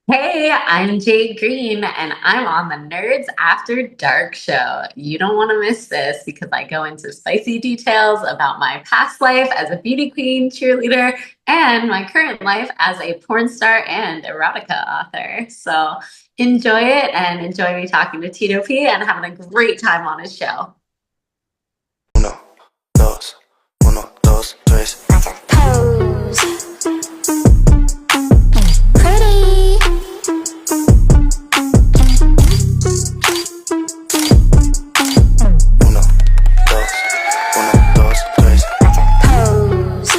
Hey, I'm Jade Greene, and I'm on the Nerds After Dark show. You don't want to miss this because I go into spicy details about my past life as a beauty queen cheerleader and my current life as a porn star and erotica author. So enjoy it and enjoy me talking to Tito P and having a great time on his show. Uno, dos, uno, dos, tres. Pose. Pretty. Uno, dos, uno, dos, tres. Pose.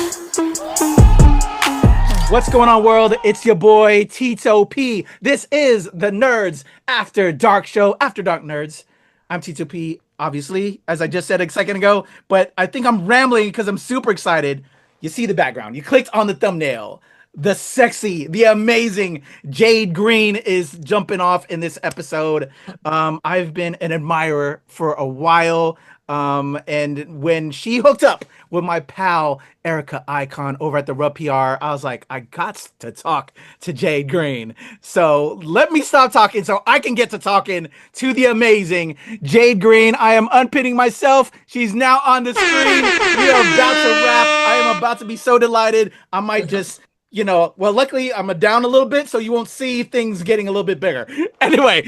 What's going on, world? It's your boy Tito P. This is the Nerds After Dark show, After Dark Nerds. I'm Tito P, obviously, as I just said a second ago, but I think I'm rambling because I'm super excited. You see the background. You clicked on the thumbnail. The sexy, the amazing Jade Greene is jumping off in this episode. I've been an admirer for a while. And when she hooked up with my pal Erica Icon over at the Rub PR, I was like, I got to talk to Jade Greene. So let me stop talking so I can get to talking to the amazing Jade Greene. I am unpinning myself. She's now on the screen. We are about to wrap. I am about to be so delighted. I might just well, luckily I'm down a little bit, so you won't see things getting a little bit bigger. Anyway,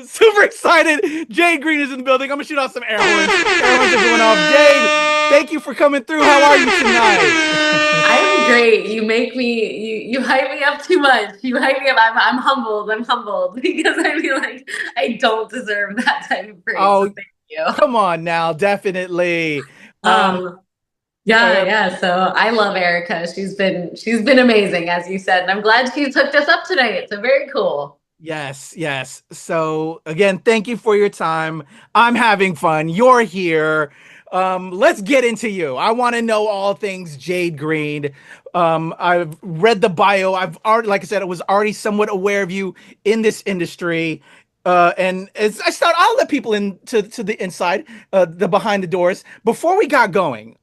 super excited. Jade Greene is in the building. I'm gonna shoot off some air horns. Air horns are going off. Jade, thank you for coming through. How are you tonight? I'm great. You make me you hype me up too much. You hype me up. I'm humbled. I'm humbled because I feel like I don't deserve that type of praise. So Oh, thank you. come on now, definitely. Um, yeah, yeah. So I love Erica. She's been amazing, as you said, and I'm glad she's hooked us up tonight. So very cool. Yes, yes. So again, thank you for your time. I'm having fun. You're here. Let's get into you. I want to know all things Jade Greene. I've read the bio. I've already, like I said, I was already somewhat aware of you in this industry. And as I start, I'll let people in to the inside, the behind the doors. Before we got going,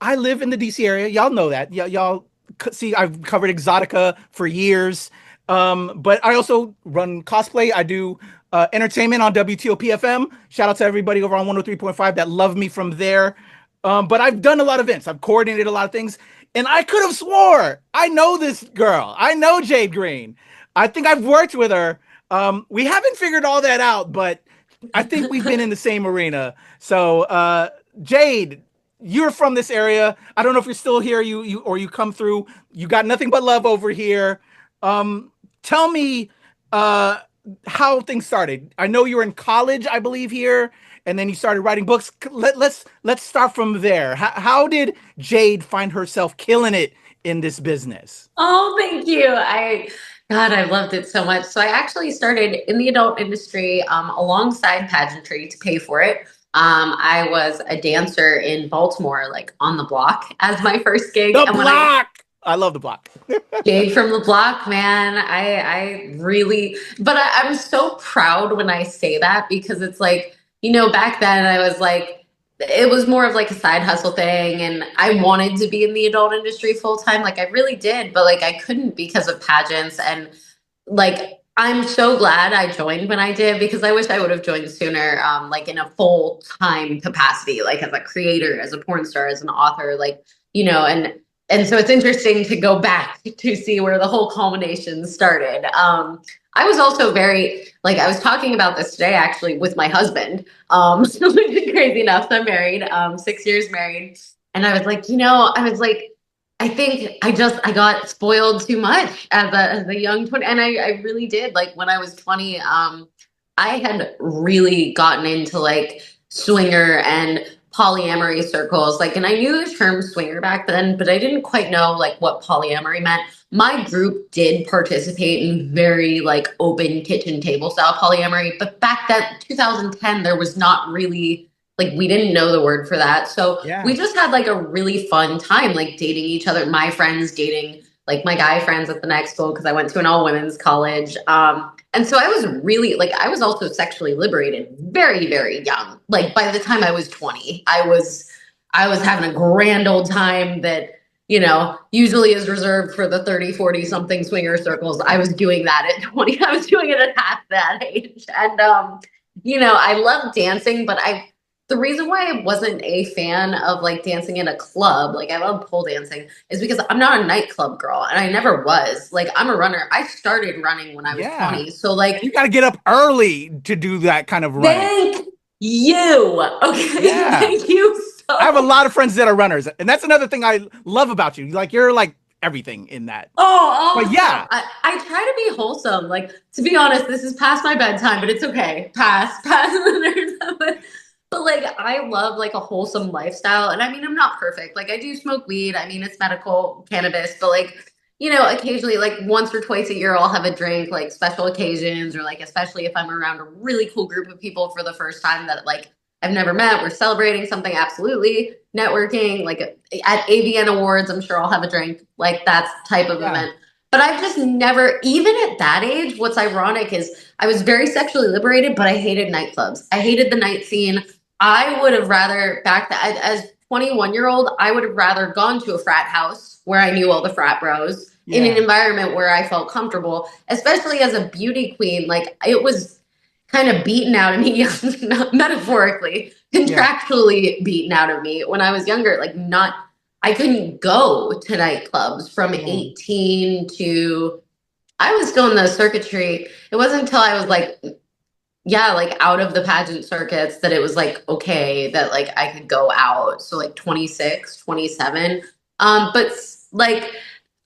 I live in the DC area. Y'all know that. Y'all see, I've covered Exotica for years. But I also run cosplay. I do entertainment on WTOP-FM. Shout out to everybody over on 103.5 that love me from there. But I've done a lot of events. I've coordinated a lot of things. And I could have swore I know this girl. I know Jade Greene. I think I've worked with her. We haven't figured all that out, but I think we've been in the same arena. So, Jade, you're from this area. I don't know if you're still here, you come through. You got nothing but love over here. Tell me how things started. I know you were in college, I believe, here, and then you started writing books. Let's start from there. How did Jade find herself killing it in this business? Oh, thank you. God, I've loved it so much. So I actually started in the adult industry alongside pageantry to pay for it. I was a dancer in Baltimore, like on the block, as my first gig. The And when block. I love the block. Jade from the block, man. I really, but I'm so proud when I say that because it's like, back then I was like, it was more of like a side hustle thing. And I wanted to be in the adult industry full time. Like I really did, but like I couldn't because of pageants. And like, I'm so glad I joined when I did because I wish I would have joined sooner, like in a full time capacity, like as a creator, as a porn star, as an author, like, and so it's interesting to go back to see where the whole culmination started. I was also very, like, I was talking about this today actually with my husband, which is crazy enough. I'm married, 6 years married. And I was like, I think I got spoiled too much as a young 20. And I really did. Like when I was 20, I had really gotten into like swinger and polyamory circles. Like, and I knew the term swinger back then, but I didn't quite know like what polyamory meant. My group did participate in very like open kitchen table style polyamory, but back then, 2010, there was not really like we didn't know the word for that. So Yeah. we just had like a really fun time, like dating each other. My friends dating like my guy friends at the next school because I went to an all women's college. And so I was really like I was also sexually liberated very, very young. Like by the time I was 20, I was having a grand old time that usually is reserved for the 30, 40 something swinger circles. I was doing that at 20. I was doing it at half that age. And, I love dancing, but the reason why I wasn't a fan of like dancing in a club, like I love pole dancing, is because I'm not a nightclub girl and I never was. Like I'm a runner. I started running when I was Yeah. 20. So like You got to get up early to do that kind of running. thank you. Okay. Yeah. Thank you I have a so lot of friends that are runners, and that's another thing I love about you. Like you're like everything in that. Oh, But awesome. yeah, I try to be wholesome. Like, to be honest, this is past my bedtime, but it's okay. Pass the nerds. But like, I love like a wholesome lifestyle. And I mean, I'm not perfect. Like, I do smoke weed. I mean, it's medical cannabis, but like, occasionally, like once or twice a year, I'll have a drink, like special occasions, or like, especially if I'm around a really cool group of people for the first time that like I've never met. We're celebrating something, absolutely. Networking, like at AVN Awards, I'm sure I'll have a drink, like that type of yeah, event. But I've just never, even at that age, what's ironic is I was very sexually liberated, but I hated nightclubs. I hated the night scene. I would have rather, as 21-year-old, I would have rather gone to a frat house where I knew all the frat bros in an yeah, environment where I felt comfortable, especially as a beauty queen. Like it was kind of beaten out of me, metaphorically, yeah, contractually beaten out of me when I was younger. Like, not, I couldn't go to nightclubs from yeah, 18 to, I was still in the circuitry. It wasn't until I was like, yeah, like out of the pageant circuits that it was like, okay, that like I could go out. So, like 26, 27. But like,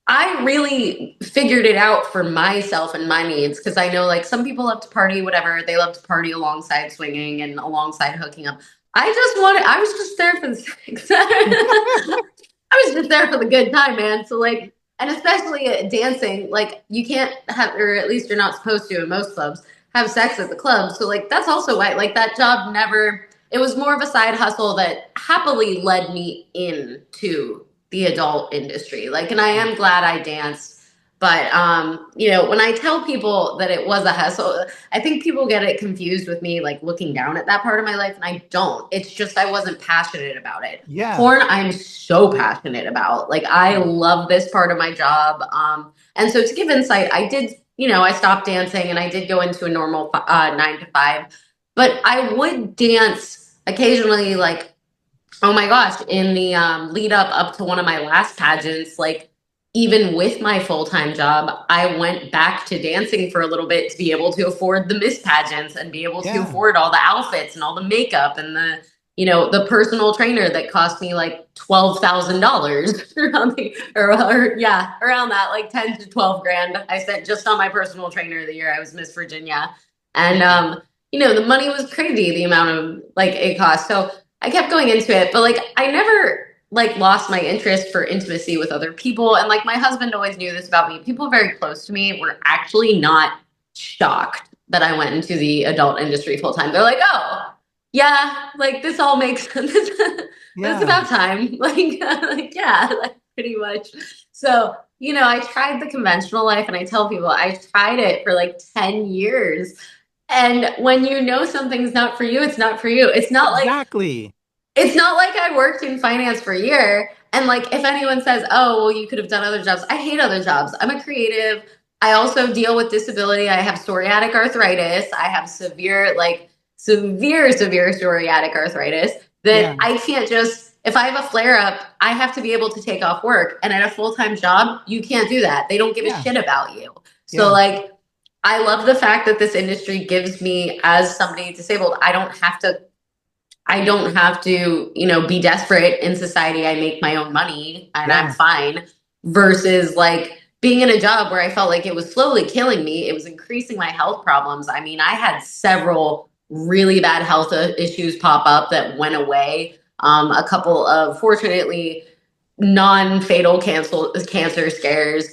I really figured it out for myself and my needs because I know like some people love to party, whatever. They love to party alongside swinging and alongside hooking up. I was just there for the sex. I was just there for the good time, man. So like, and especially dancing, like you can't have, or at least you're not supposed to in most clubs, have sex at the club. So like, that's also why like that job never, it was more of a side hustle that happily led me into the adult industry. Like, and I am glad I danced. But when I tell people that it was a hustle, I think people get it confused with me like looking down at that part of my life, and I don't. It's just I wasn't passionate about it. yeah, Porn, I'm so passionate about. Like I love this part of my job. And so to give insight, I did, I stopped dancing and I did go into a normal 9 to 5, but I would dance occasionally, like, oh my gosh, in the lead up to one of my last pageants, like even with my full-time job, I went back to dancing for a little bit to be able to afford the Miss pageants and be able to yeah, afford all the outfits and all the makeup and the personal trainer that cost me like $12,000 around that, like 10 to 12 grand I spent just on my personal trainer the year I was Miss Virginia. And yeah, the money was crazy, the amount of like it cost. So I kept going into it, but like I never like lost my interest for intimacy with other people. And like my husband always knew this about me. People very close to me were actually not shocked that I went into the adult industry full time. They're like, oh, yeah, like this all makes sense. It's yeah. about time. Like yeah, like pretty much. So, I tried the conventional life and I tell people I tried it for like 10 years. And when you know something's not for you, it's not for you. Exactly. It's not like I worked in finance for a year. And like, if anyone says, oh, well, you could have done other jobs, I hate other jobs. I'm a creative. I also deal with disability. I have psoriatic arthritis. I have severe psoriatic arthritis that Yeah, I can't just, if I have a flare up, I have to be able to take off work. And at a full time job, you can't do that. They don't give a yeah, shit about you. So, yeah, like, I love the fact that this industry gives me, as somebody disabled, I don't have to, be desperate in society. I make my own money and I'm yeah, fine versus like being in a job where I felt like it was slowly killing me. It was increasing my health problems. I mean, I had several really bad health issues pop up that went away. A couple of fortunately non-fatal cancer scares.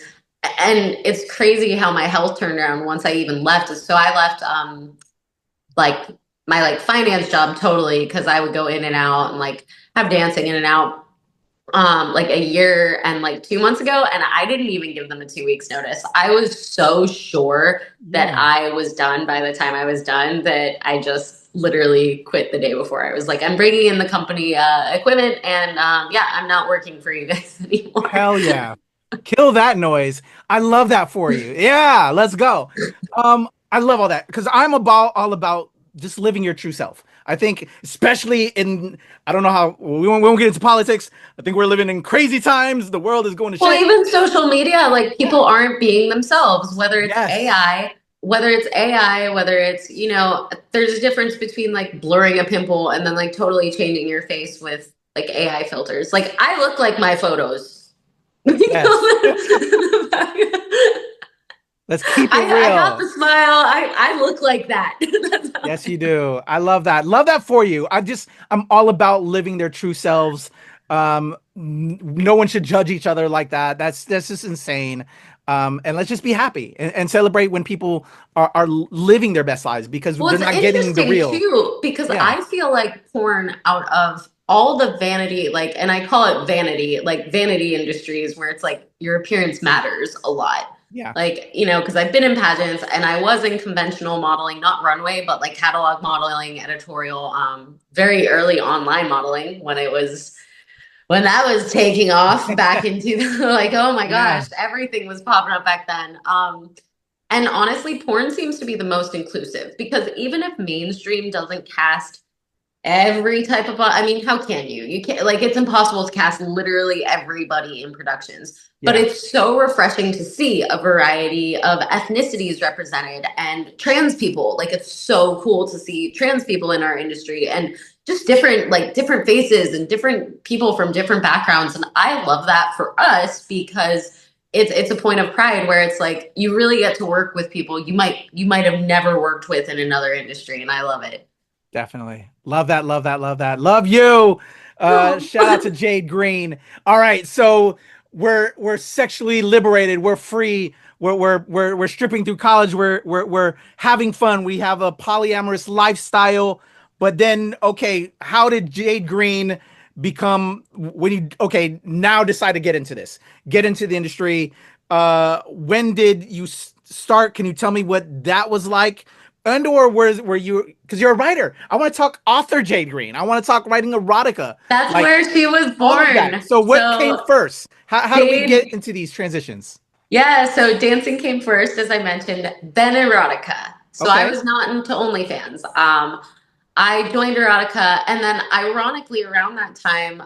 And it's crazy how my health turned around once I even left. So I left like my like finance job totally because I would go in and out and like have dancing in and out like a year and like 2 months ago, and I didn't even give them a 2 weeks notice. I was so sure that yeah. I was done by the time I was done that I just literally quit the day before. I was like, I'm bringing in the company equipment, and yeah, I'm not working for you guys anymore. Hell yeah. Kill that noise. I love that for you. Yeah, let's go. I love all that because I'm about all about just living your true self. I think, especially in, I don't know how we won't get into politics. I think we're living in crazy times. The world is going to Well, shit. even social media, like Yeah. people aren't being themselves, whether it's Yes. AI, whether it's, there's a difference between like blurring a pimple and then like totally changing your face with like AI filters. Like I look like my photos. Yes. Let's keep it I got real. the smile. I look like that. That's how Yes, you do. I love that. Love that for you. I'm all about living their true selves. No one should judge each other like that. That's just insane. And let's just be happy and celebrate when people are living their best lives because Well, they're it's not getting the interesting real. too, because Yeah. I feel like porn out of all the vanity, like, and I call it vanity, like vanity industries where it's like your appearance matters a lot. Yeah. Like, because I've been in pageants and I was in conventional modeling, not runway, but like catalog modeling, editorial, very early online modeling when that was taking off back into like, oh my Yeah. gosh, everything was popping up back then. And honestly, porn seems to be the most inclusive because even if mainstream doesn't cast every type of, I mean, how can you? You can't, like, it's impossible to cast literally everybody in productions, but Yeah. it's so refreshing to see a variety of ethnicities represented and trans people. Like, it's so cool to see trans people in our industry and just different, like, different faces and different people from different backgrounds. And I love that for us because it's a point of pride where it's like you really get to work with people you might have never worked with in another industry, and I love it. Definitely. Love that. Love that. Love that. Love you. Shout out to Jade Greene. All right. So we're sexually liberated. We're free. We're stripping through college. We're having fun. We have a polyamorous lifestyle. But then, okay, how did Jade Greene become when you okay now decide to get into the industry? When did you start? Can you tell me what that was like? And or were you because you're a writer? I want to talk author Jade Greene. I want to talk writing erotica, That's like where she was all of that. born. So what came So first? How do we get Jade, into these transitions? yeah, so dancing came first, as I mentioned, then erotica. So I Okay. was not into OnlyFans. I joined erotica, and then ironically around that time,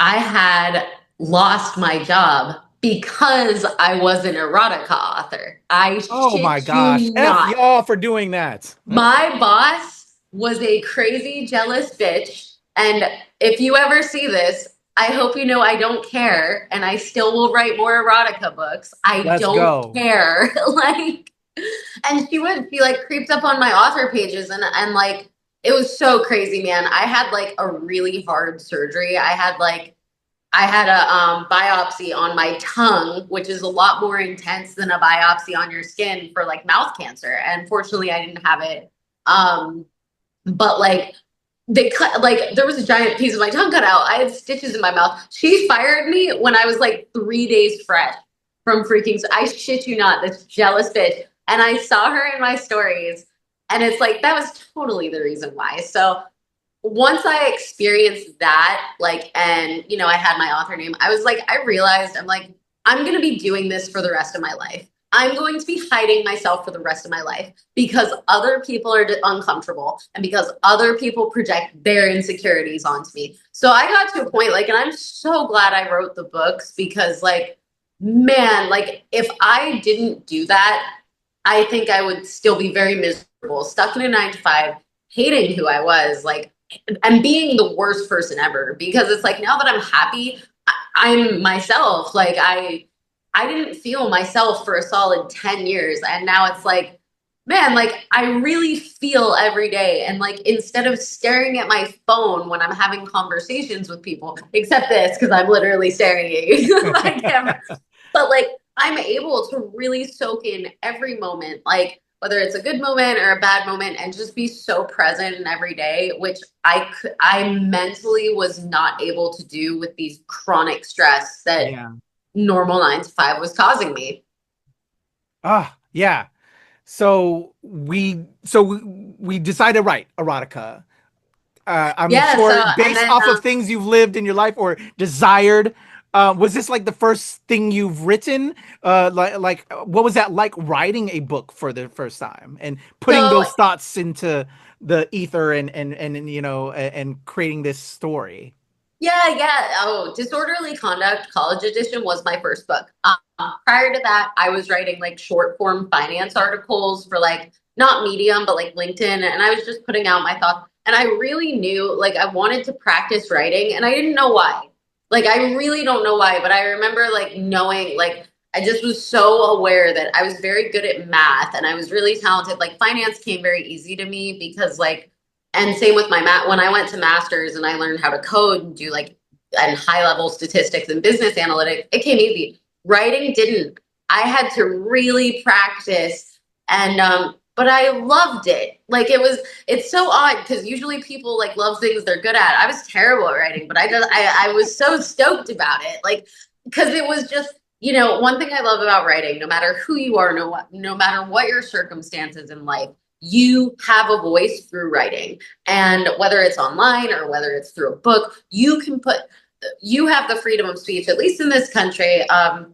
I had lost my job because I was an erotica author. I Oh my shit gosh. you F not. y'all for doing that. My boss was a crazy, jealous bitch. And if you ever see this, I hope you know I don't care. And I still will write more erotica books. I Let's don't go. care. Like, and she like creeped up on my author pages and like, it was so crazy, man. I had like a really hard surgery. I had a biopsy on my tongue, which is a lot more intense than a biopsy on your skin for like mouth cancer. And fortunately, I didn't have it. Um, but like they cut, like there was a giant piece of my tongue cut out. I had stitches in my mouth. She fired me when I was like 3 days fresh from freaking. I shit you not, this jealous bitch. And I saw her in my stories, and it's like that was totally the reason why. So once I experienced that, like, and I had my author name, I was like, I realized I'm like, I'm going to be doing this for the rest of my life. I'm going to be hiding myself for the rest of my life because other people are uncomfortable and because other people project their insecurities onto me. So I got to a point, like, and I'm so glad I wrote the books because, like, man, like, if I didn't do that, I think I would still be very miserable, stuck in a 9 to 5, hating who I was. Like, and being the worst person ever because it's like now that I'm happy, I'm myself. Like I didn't feel myself for a solid 10 years, and now it's like, man, like I really feel every day. And like instead of staring at my phone when I'm having conversations with people, except this because I'm literally staring at you my camera, but like I'm able to really soak in every moment, like whether it's a good moment or a bad moment, and just be so present in every day, which I mentally was not able to do with these chronic stress that Yeah. normal 9 to 5 was causing me. Ah, yeah. So we decided to write erotica. I'm Yeah. So, sure and based then, off of things you've lived in your life or desired. Was this like the first thing you've written? What was that like writing a book for the first time and putting so those thoughts into the ether and and creating this story? yeah, yeah. Oh, Disorderly Conduct College Edition was my first book. Prior to that, I was writing like short form finance articles for like not Medium, but like LinkedIn. And I was just putting out my thoughts. And I really knew like I wanted to practice writing and I didn't know why. Like, I really don't know why, but I remember like knowing, like, I just was so aware that I was very good at math and I was really talented. Like, finance came very easy to me because, like, and same with my math. When I went to masters and I learned how to code and do like and high level statistics and business analytics, it came easy. Writing didn't. I had to really practice, and but I loved it. Like, it's so odd because usually people like love things they're good at. I was terrible at writing, but I was so stoked about it. Like, because it was just, one thing I love about writing, no matter who you are, no matter what your circumstances in life, you have a voice through writing. And whether it's online or whether it's through a book, you have the freedom of speech, at least in this country, to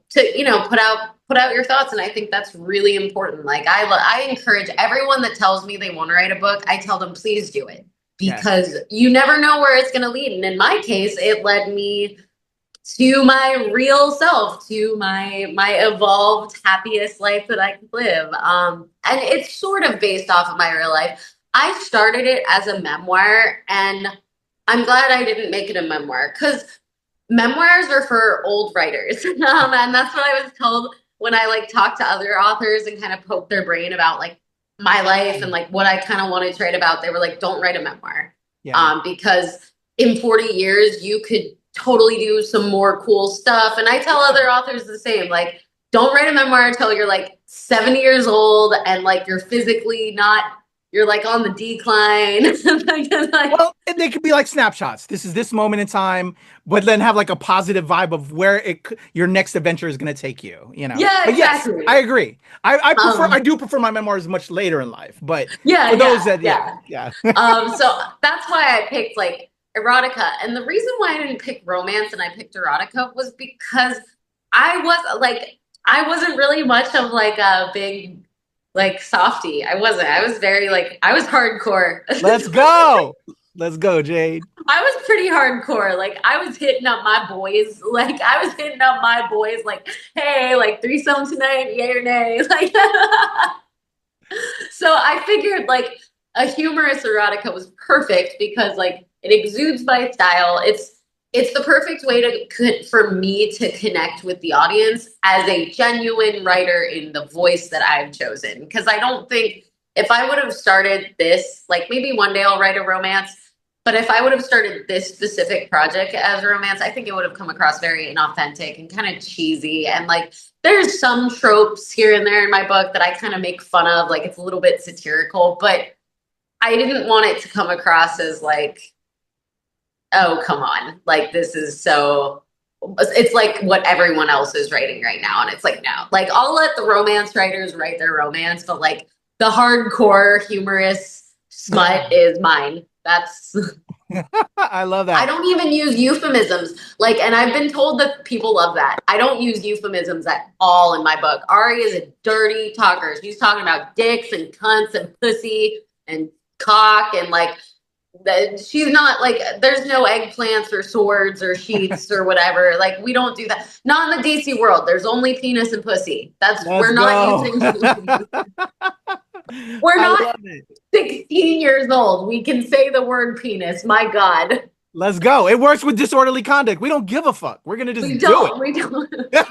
put out your thoughts. And I think that's really important. Like, I encourage everyone that tells me they want to write a book, I tell them, please do it, Yes. because you never know where it's going to lead. And in my case, it led me to my real self, to my evolved, happiest life that I could live. And it's sort of based off of my real life. I started it as a memoir, and I'm glad I didn't make it a memoir, because memoirs are for old writers. And that's what I was told when I like talked to other authors and kind of poked their brain about like my life and like what I kind of wanted to write about. They were like, don't write a memoir. Yeah. Because in 40 years, you could totally do some more cool stuff. And I tell other authors the same, like, don't write a memoir until you're like 70 years old and like you're physically not, you're like on the decline. Like, Well, and they could be like snapshots. This is this moment in time, but then have like a positive vibe of where your next adventure is going to take you. yeah, But yes, exactly. I agree. I Um, do prefer my memoirs much later in life. But yeah, for those yeah, that, yeah, yeah. yeah, So that's why I picked like erotica. And the reason why I didn't pick romance and I picked erotica was because I wasn't really much of like a big like softie. I was very like, I was hardcore. let's go, let's go, Jade. I was pretty hardcore. Like, I was hitting up my boys. Like, I was hitting up my boys like, hey, like threesome tonight, yay or nay. Like, so I figured like a humorous erotica was perfect because like it exudes my style. It's the perfect way for me to connect with the audience as a genuine writer in the voice that I've chosen. Because I don't think, if I would have started this, like, maybe one day I'll write a romance, but if I would have started this specific project as a romance, I think it would have come across very inauthentic and kind of cheesy. And like, there's some tropes here and there in my book that I kind of make fun of. Like, it's a little bit satirical, but I didn't want it to come across as like, oh, come on. Like, this is so, it's like what everyone else is writing right now. And it's like, no, like, I'll let the romance writers write their romance, but like the hardcore humorous smut is mine. That's, I love I that. don't even use euphemisms. Like, and I've been told that people love that. I don't use euphemisms at all in my book. Ari is a dirty talker. She's talking about dicks and cunts and pussy and cock and like, she's not like, there's no eggplants or swords or sheets or whatever. Like, we don't do that. Not in the DC world. There's only penis and pussy. Let's We're not go. using, we're I not love it. 16 years old. We can say the word penis. My God. Let's go. It works with disorderly conduct. We don't give a fuck. We're gonna We just do don't. We don't. it.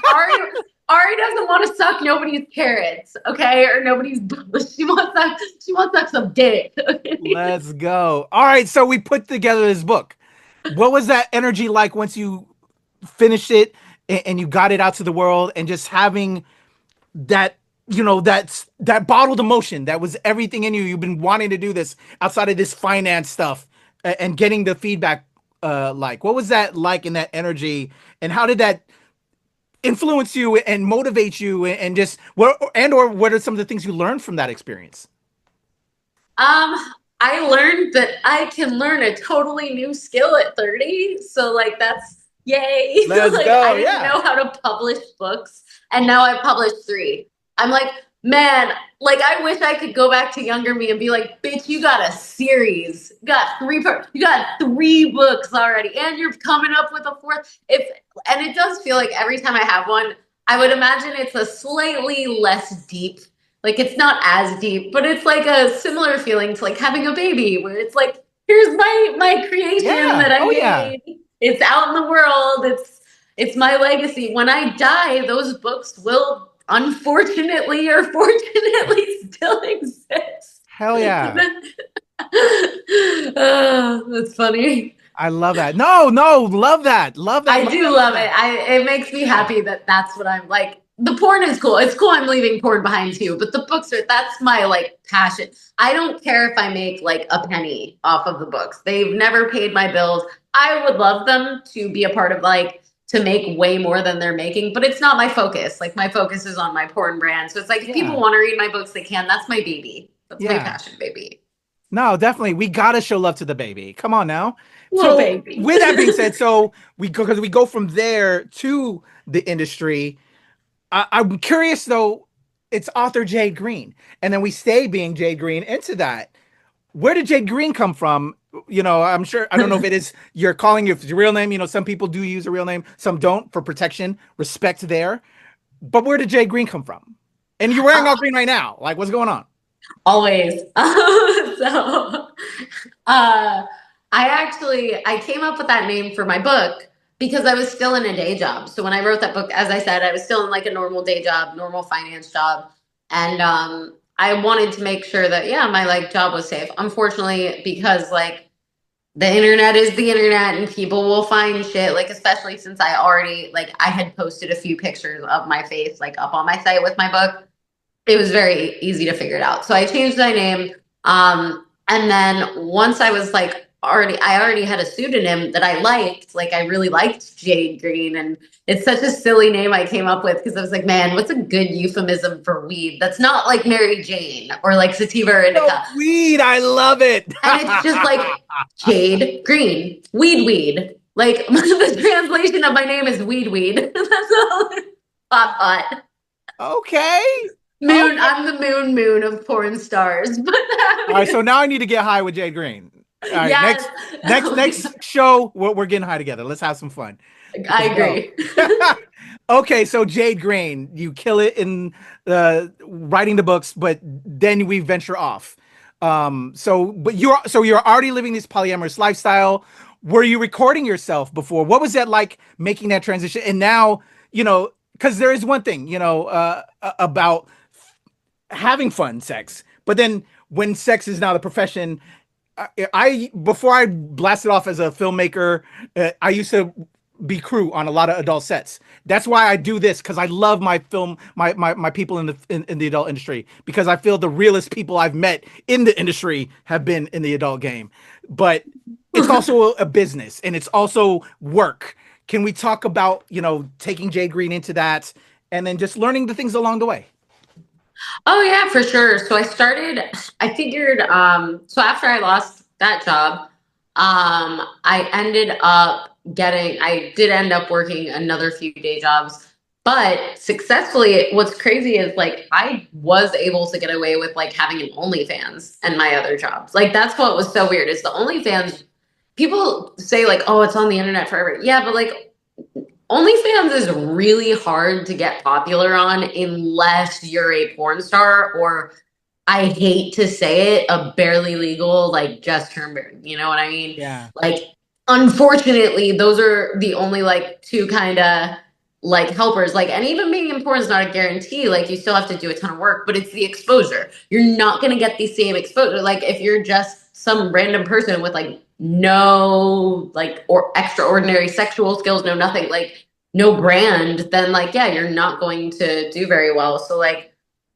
Ari doesn't want to suck nobody's carrots, okay, or nobody's. She wants to suck some dick. Okay? Let's go. All right, so we put together this book. What was that energy like once you finished it and you got it out to the world and just having that, that bottled emotion that was everything in you. You've been wanting to do this outside of this finance stuff and getting the feedback. Like, what was that like in that energy, and how did that influence you and motivate you, and just what, and or what are some of the things you learned from that experience? Um, I learned that I can learn a totally new skill at 30. So like that's yay. Let's Like I go. didn't Yeah. know how to publish books and now I've published three. I'm like, man, like I wish I could go back to younger me and be like, bitch, you got a series. You got three books already and you're coming up with a fourth. If and it does feel like every time I have one, I would imagine it's a slightly less deep, like it's not as deep, but it's like a similar feeling to like having a baby where it's like, here's my creation Yeah. that I Oh yeah. made. It's out in the world. It's my legacy. When I die, those books will unfortunately or fortunately still exist. Hell yeah. Oh, that's funny. I love that. No, no, love that. Love that. I Love do that. Love love it. that. It makes me Yeah. happy that that's what I'm like. The porn is cool. It's cool I'm leaving porn behind too, but the books are that's my like passion. I don't care if I make like a penny off of the books. They've never paid my bills. I would love them to be a part of like to make way more than they're making, but it's not my focus. Like my focus is on my porn brand. So it's like if people Yeah. want to read my books, they can. That's my baby. That's my Yeah. passion, baby. No, definitely. We gotta show love to the baby. Come on now. Little So baby. with that being said, so we go because we go from there to the industry. I'm curious though, it's author Jade Greene, and then we stay being Jade Greene into that. Where did Jade Greene come from? You know, I'm sure I don't know if it is you're calling your real name. You know, some people do use a real name, some don't for protection, respect there. But where did Jade Greene come from? And you're wearing all green right now. Like, what's going on? Always. So, uh, I came up with that name for my book because I was still in a day job. So when I wrote that book, as I said, I was still in like a normal day job, normal finance job, and I wanted to make sure that yeah, my like job was safe. Unfortunately, because like the internet is the internet and people will find shit like especially since I already like I had posted a few pictures of my face like up on my site with my book, it was very easy to figure it out. So I changed my name. And then once I was like I already had a pseudonym that I liked. Like I really liked Jade Greene. And it's such a silly name I came up with because I was like, man, what's a good euphemism for weed? That's not like Mary Jane or like Sativa or So Indica. weed, I love it. And it's just like Jade Greene, weed. Like the translation of my name is weed. That's all. Pot. Okay. Moon, Okay. I'm the moon of porn stars. But All right, so now I need to get high with Jade Greene. All right, yes, next show, we're getting high together. Let's have some fun. I Let's go. agree. Okay, so Jade Greene, you kill it in writing the books, but then we venture off. But you're already living this polyamorous lifestyle. Were you recording yourself before? What was that like making that transition? And now, because there is one thing, about having fun sex, but then when sex is now the profession, I before I blasted off as a filmmaker, I used to be crew on a lot of adult sets. That's why I do this because I love my film, my people in the adult industry because I feel the realest people I've met in the industry have been in the adult game. But it's also a business and it's also work. Can we talk about taking Jade Greene into that and then just learning the things along the way? Oh yeah, for sure. So I figured so after I lost that job, I did end up working another few day jobs, but successfully what's crazy is like I was able to get away with like having an OnlyFans and my other jobs. Like that's what was so weird is the OnlyFans people say like, oh, it's on the internet forever. Yeah, but like OnlyFans is really hard to get popular on unless you're a porn star or I hate to say it, a barely legal, like just turned, you know what I mean? Yeah. Like, unfortunately, those are the only like two kind of like helpers. Like, and even being in porn is not a guarantee. Like, you still have to do a ton of work, but it's the exposure. You're not going to get the same exposure. Like, if you're just some random person with like no like or extraordinary sexual skills, no nothing, like no brand, then like yeah, you're not going to do very well. So like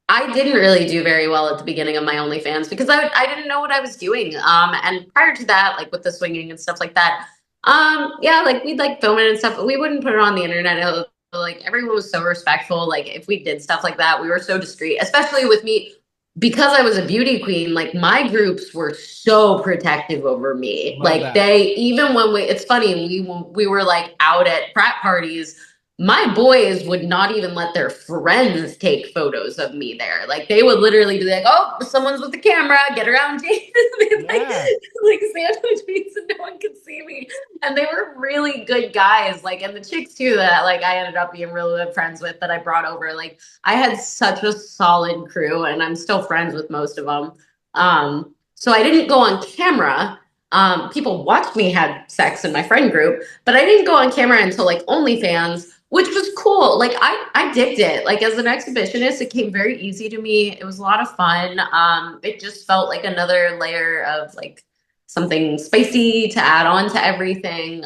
I didn't really do very well at the beginning of my OnlyFans because I didn't know what I was doing. And prior to that, like with the swinging and stuff like that, yeah, like we'd like film it and stuff, but we wouldn't put it on the internet. like everyone was so respectful. Like if we did stuff like that, we were so discreet, especially with me because I was a beauty queen. Like my groups were so protective over me. Love Like that. they, even when it's funny, we were like out at frat parties. My boys would not even let their friends take photos of me there. Like they would literally be like, "Oh, someone's with the camera. Get around Jade." They'd Yeah. like stand between so no one could see me. And they were really good guys. Like, and the chicks too that like I ended up being really good friends with that I brought over. Like, I had such a solid crew, and I'm still friends with most of them. So I didn't go on camera. People watched me have sex in my friend group, but I didn't go on camera until like OnlyFans, which was cool. Like I digged it. Like as an exhibitionist, it came very easy to me. It was a lot of fun. It just felt like another layer of like something spicy to add on to everything.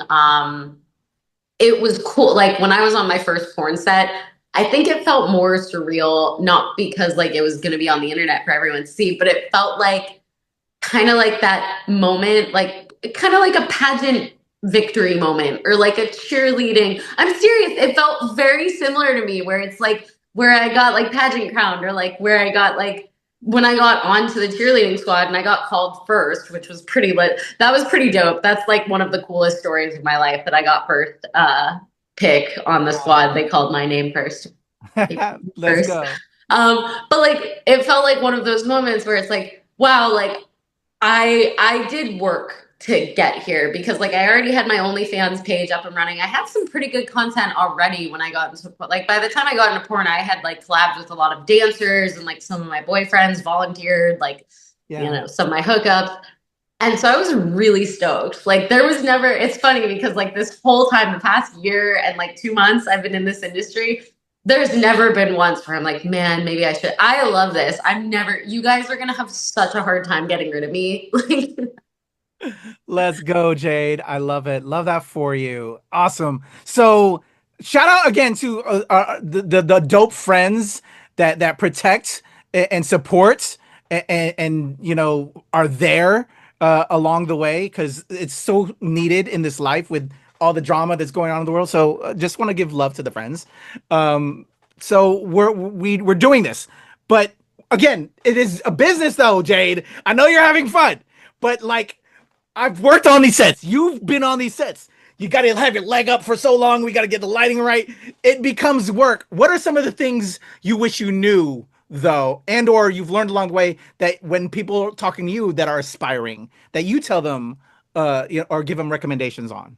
It was cool. Like when I was on my first porn set, I think it felt more surreal, not because like it was going to be on the internet for everyone to see, but it felt like kind of like that moment, like kind of like a pageant victory moment or like a cheerleading. I'm serious. It felt very similar to me where it's like where I got like pageant crowned or like where I got like when I got onto the cheerleading squad and I got called first, which was pretty lit. That was pretty dope. That's like one of the coolest stories of my life that I got first pick on the squad. They called my name first. Let's First. go. But like it felt like one of those moments where it's like, wow, like I did work to get here because like I already had my OnlyFans page up and running. I had some pretty good content already when I got into like by the time I got into porn, I had like collabed with a lot of dancers and like some of my boyfriends volunteered, like Yeah. some of my hookups. And so I was really stoked. Like there was never, it's funny because like this whole time, the past year and like 2 months I've been in this industry, there's never been once where I'm like, man, maybe I should. I love this. I'm never, you guys are gonna have such a hard time getting rid of me. Like, Let's go, Jade. I love it. Love that for you. Awesome. So, shout out again to the dope friends that protect and support and are there along the way because it's so needed in this life with all the drama that's going on in the world. So, just want to give love to the friends. Um, so we're doing this, but again, it is a business though, Jade. I know you're having fun, but like I've worked on these sets. You've been on these sets. You got to have your leg up for so long. We got to get the lighting right. It becomes work. What are some of the things you wish you knew, though, and or you've learned along the way that when people are talking to you that are aspiring, that you tell them, or give them recommendations on?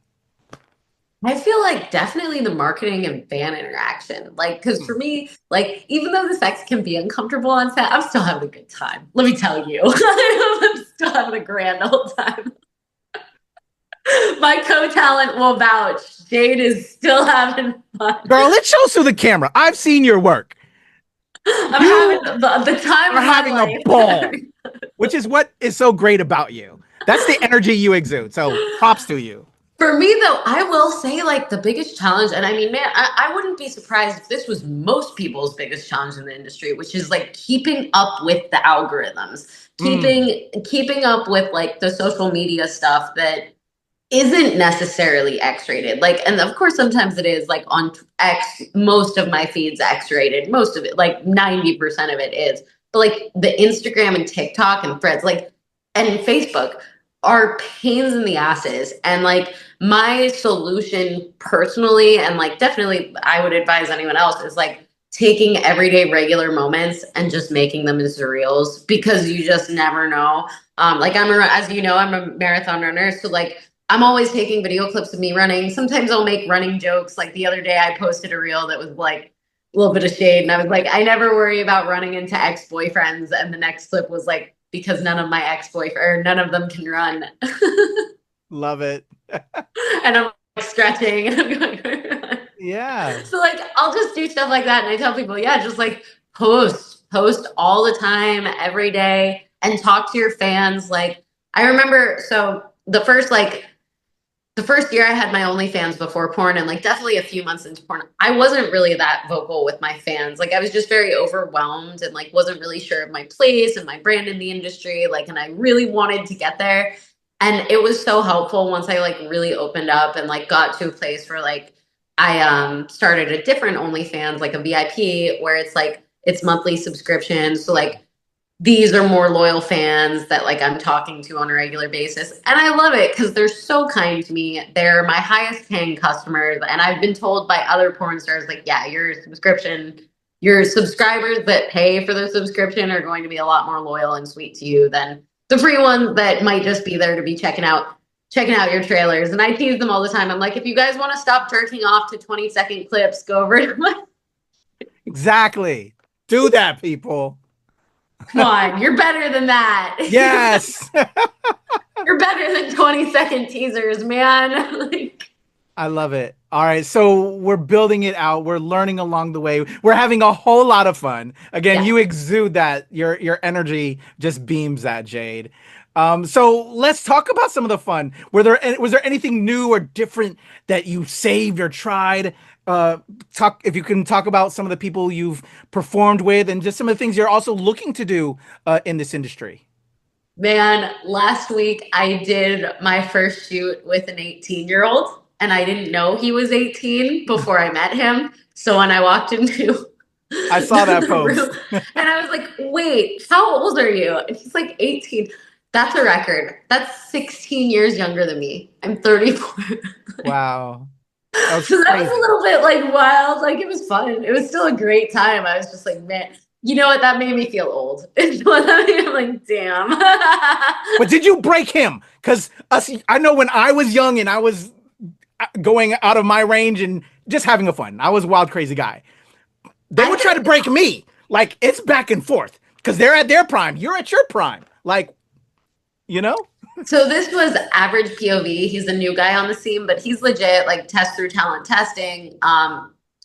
I feel like definitely the marketing and fan interaction. Like, because for Hmm. me, like, even though the sex can be uncomfortable on set, I'm still having a good time. Let me tell you, I'm still having a grand old time. My co-talent will vouch. Jade is still having fun. Girl, it shows through the camera. I've seen your work. I'm You having the time are of my having a ball, life. which is what is so great about you. That's the energy you exude. So props to you. For me, though, I will say like the biggest challenge, and I mean, man, I wouldn't be surprised if this was most people's biggest challenge in the industry, which is like keeping up with the algorithms, Mm, keeping up with like the social media stuff that isn't necessarily X-rated. Like, and of course, sometimes it is like on X, most of my feed's X-rated, most of it, like 90% of it is. But like the Instagram and TikTok and Threads, like, and Facebook are pains in the asses. And like my solution personally, and like definitely I would advise anyone else is like taking everyday regular moments and just making them into reels because you just never know. Like as you know, I'm a marathon runner. So like I'm always taking video clips of me running. Sometimes I'll make running jokes. Like the other day, I posted a reel that was like a little bit of shade, and I was like, I never worry about running into ex-boyfriends. And the next clip was like, because none of my ex-boyfriend or none of them can run. love it. And I'm like stretching and I'm going. Yeah. So like I'll just do stuff like that, and I tell people, yeah, just like post all the time, every day, and talk to your fans. Like I remember, so the first year I had my OnlyFans before porn, and like definitely a few months into porn, I wasn't really that vocal with my fans. Like I was just very overwhelmed and like wasn't really sure of my place and my brand in the industry. Like, and I really wanted to get there. And it was so helpful once I like really opened up and like got to a place where like I started a different OnlyFans, like a VIP, where it's like it's monthly subscriptions. So like these are more loyal fans that like I'm talking to on a regular basis. And I love it because they're so kind to me. They're my highest paying customers. And I've been told by other porn stars, like, yeah, your subscribers that pay for the subscription are going to be a lot more loyal and sweet to you than the free ones that might just be there to be checking out your trailers. And I tease them all the time. I'm like, if you guys want to stop jerking off to 20-second clips, go over to my Exactly. Do that, people. come on, you're better than that. Yes. You're better than 20-second teasers, man. Like, I love it. All right. So we're building it out. We're learning along the way. We're having a whole lot of fun. Again, yeah. you exude that. Your energy just beams that, Jade. So let's talk about some of the fun. Was there anything new or different that you saved or tried? If you can talk about some of the people you've performed with and just some of the things you're also looking to do in this industry. Man, last week I did my first shoot with an 18-year-old, and I didn't know he was 18 before I met him. So when I walked into I saw that the post. room, and I was like, wait, how old are you? And he's like 18. That's a record. That's 16 years younger than me. I'm 34. Wow. That's So that was crazy. a little bit like wild. Like it was fun. It was still a great time. I was just like, man, you know what? That made me feel old. I'm like, damn. But did you break him? Because I know when I was young and I was going out of my range and just having a fun. I was a wild, crazy guy. They would try to break me. Like it's back and forth because they're at their prime. You're at your prime. Like, you know? So this was Average POV. He's a new guy on the scene, but he's legit, like test through talent testing.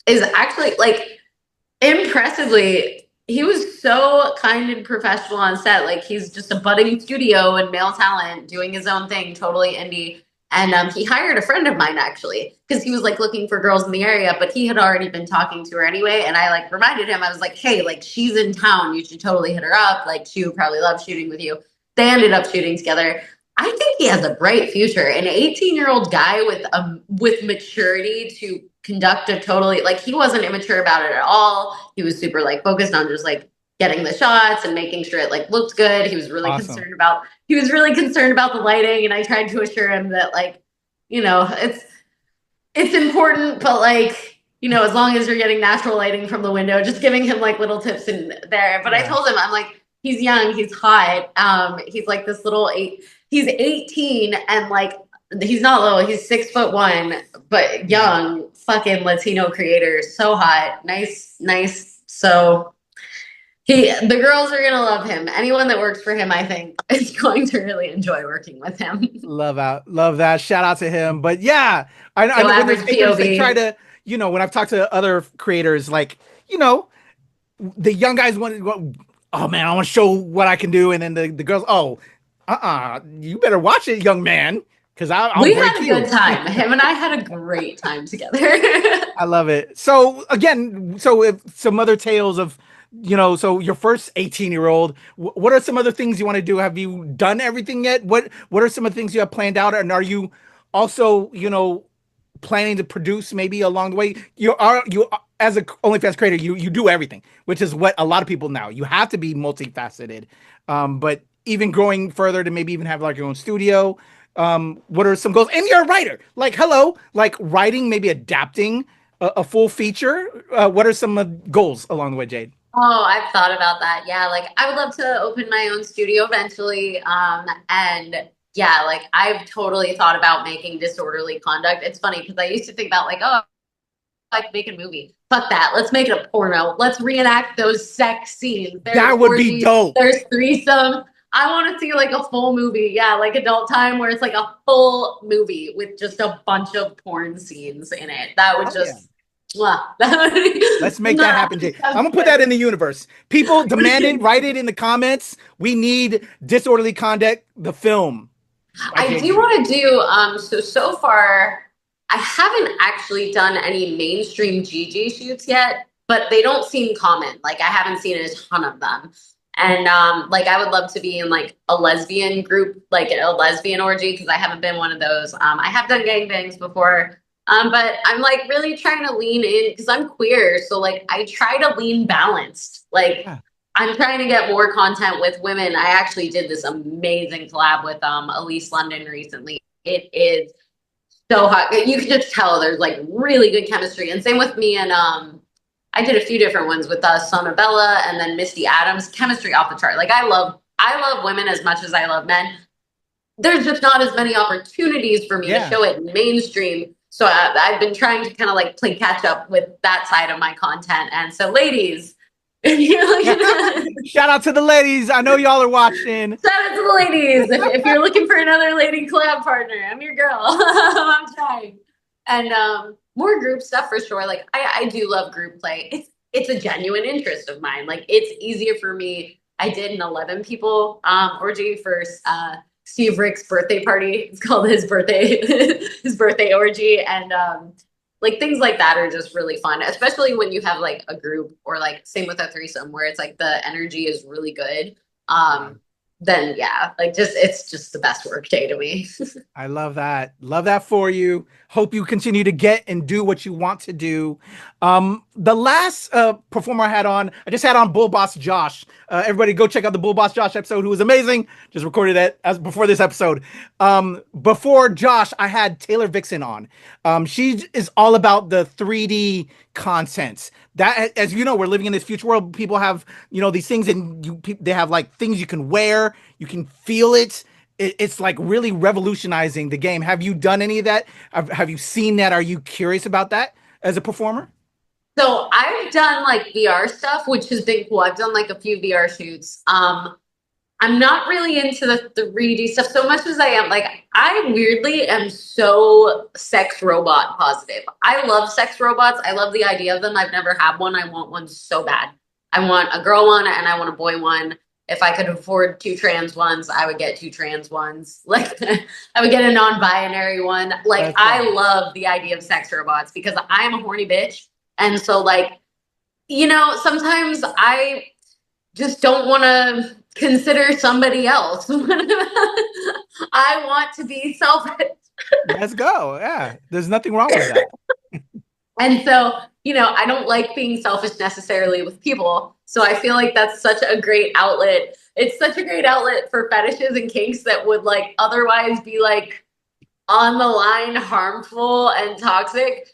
Is actually like impressively, he was so kind and professional on set. Like he's just a budding studio and male talent doing his own thing, totally indie. And he hired a friend of mine actually because he was like looking for girls in the area, but he had already been talking to her anyway. And I like reminded him, I was like, hey, like she's in town. You should totally hit her up. Like she would probably love shooting with you. They ended up shooting together. I think he has a bright future. An 18-year-old guy with maturity to conduct a totally like he wasn't immature about it at all. He was super like focused on just like getting the shots and making sure it like looked good. He was really Awesome. concerned about the lighting, and I tried to assure him that like, you know, it's important, but like, you know, as long as you're getting natural lighting from the window, just giving him like little tips in there. But I told him, I'm like, he's young, he's hot. He's like this little he's 18 and like he's not little, he's 6'1", but young, fucking Latino creator, so hot, nice. So the girls are gonna love him. Anyone that works for him, I think, is going to really enjoy working with him. Love that. Shout out to him. But yeah, I know when Average they try POV. to, you know, when I've talked to other creators, like, you know, the young guys want to go, oh man, I want to show what I can do. And then the girls, oh, you better watch it, young man. Because I'll We break had a you. good time. Him and I had a great time together. I love it. So again, so if some other tales of, you know, so your first 18-year-old, what are some other things you want to do? Have you done everything yet? What are some of the things you have planned out? And are you also, you know, planning to produce maybe along the way? You as a OnlyFans creator, you do everything, which is what a lot of people now. You have to be multifaceted. But even growing further to maybe even have like your own studio. What are some goals? And you're a writer. Like, hello, like writing, maybe adapting a full feature. What are some goals along the way, Jade? Oh, I've thought about that. Yeah, like I would love to open my own studio eventually. And yeah, like I've totally thought about making Disorderly Conduct. It's funny because I used to think about like, oh, like make a movie. Fuck that. Let's make it a porno. Let's reenact those sex scenes. That would be dope. There's threesome. I want to see like a full movie. Yeah, like Adult Time where it's like a full movie with just a bunch of porn scenes in it. That would just Let's make that happen, Jade. I'm gonna put that in the universe. People demand it. Write it in the comments. We need Disorderly Conduct, the film. I do want to do so far I haven't actually done any mainstream GG shoots yet, but they don't seem common. Like I haven't seen a ton of them. And like I would love to be in like a lesbian group, like a lesbian orgy, because I haven't been one of those. I have done gangbangs before. But I'm like really trying to lean in because I'm queer. So like I try to lean balanced. Like Yeah. I'm trying to get more content with women. I actually did this amazing collab with Elise London recently. It is so hot. You can just tell there's like really good chemistry. And same with me and I did a few different ones with Sonabella and then Misty Adams. Chemistry off the chart. Like I love women as much as I love men. There's just not as many opportunities for me to Yeah. show it in mainstream. So I've been trying to kind of like play catch up with that side of my content. And so, ladies, if you're looking at Shout out to the ladies. I know y'all are watching. shout out to the ladies. If you're looking for another lady collab partner, I'm your girl. I'm trying. And more group stuff for sure. Like I do love group play. It's a genuine interest of mine. Like it's easier for me. I did an 11 people orgy for Steve Rick's birthday party. It's called his birthday orgy. And like things like that are just really fun, especially when you have like a group or like same with a threesome where it's like the energy is really good. Then yeah, like just it's just the best work day to me. I love that. Love that for you. Hope you continue to get and do what you want to do. The last performer I just had on Bull Boss Josh. Everybody go check out the Bull Boss Josh episode, who was amazing. Just recorded that as before this episode. Before Josh, I had Taylor Vixen on. She is all about the 3D content. That, as you know, we're living in this future world. People have, these things, and they have like things you can wear, you can feel it. It's like really revolutionizing the game. Have you done any of that? Have you seen that? Are you curious about that as a performer? So I've done like VR stuff, which has been cool. I've done like a few VR shoots. I'm not really into the 3D stuff so much as I am. Like, I weirdly am so sex robot positive. I love sex robots. I love the idea of them. I've never had one. I want one so bad. I want a girl one and I want a boy one. If I could afford two trans ones, I would get two trans ones. Like, I would get a non-binary one. Like, That's I fun. love the idea of sex robots because I'm a horny bitch. And so, like, sometimes I just don't want to consider somebody else. I want to be selfish. Let's go. Yeah, there's nothing wrong with that. And so, I don't like being selfish necessarily with people. So I feel like that's such a great outlet. It's such a great outlet for fetishes and kinks that would like otherwise be like on the line harmful and toxic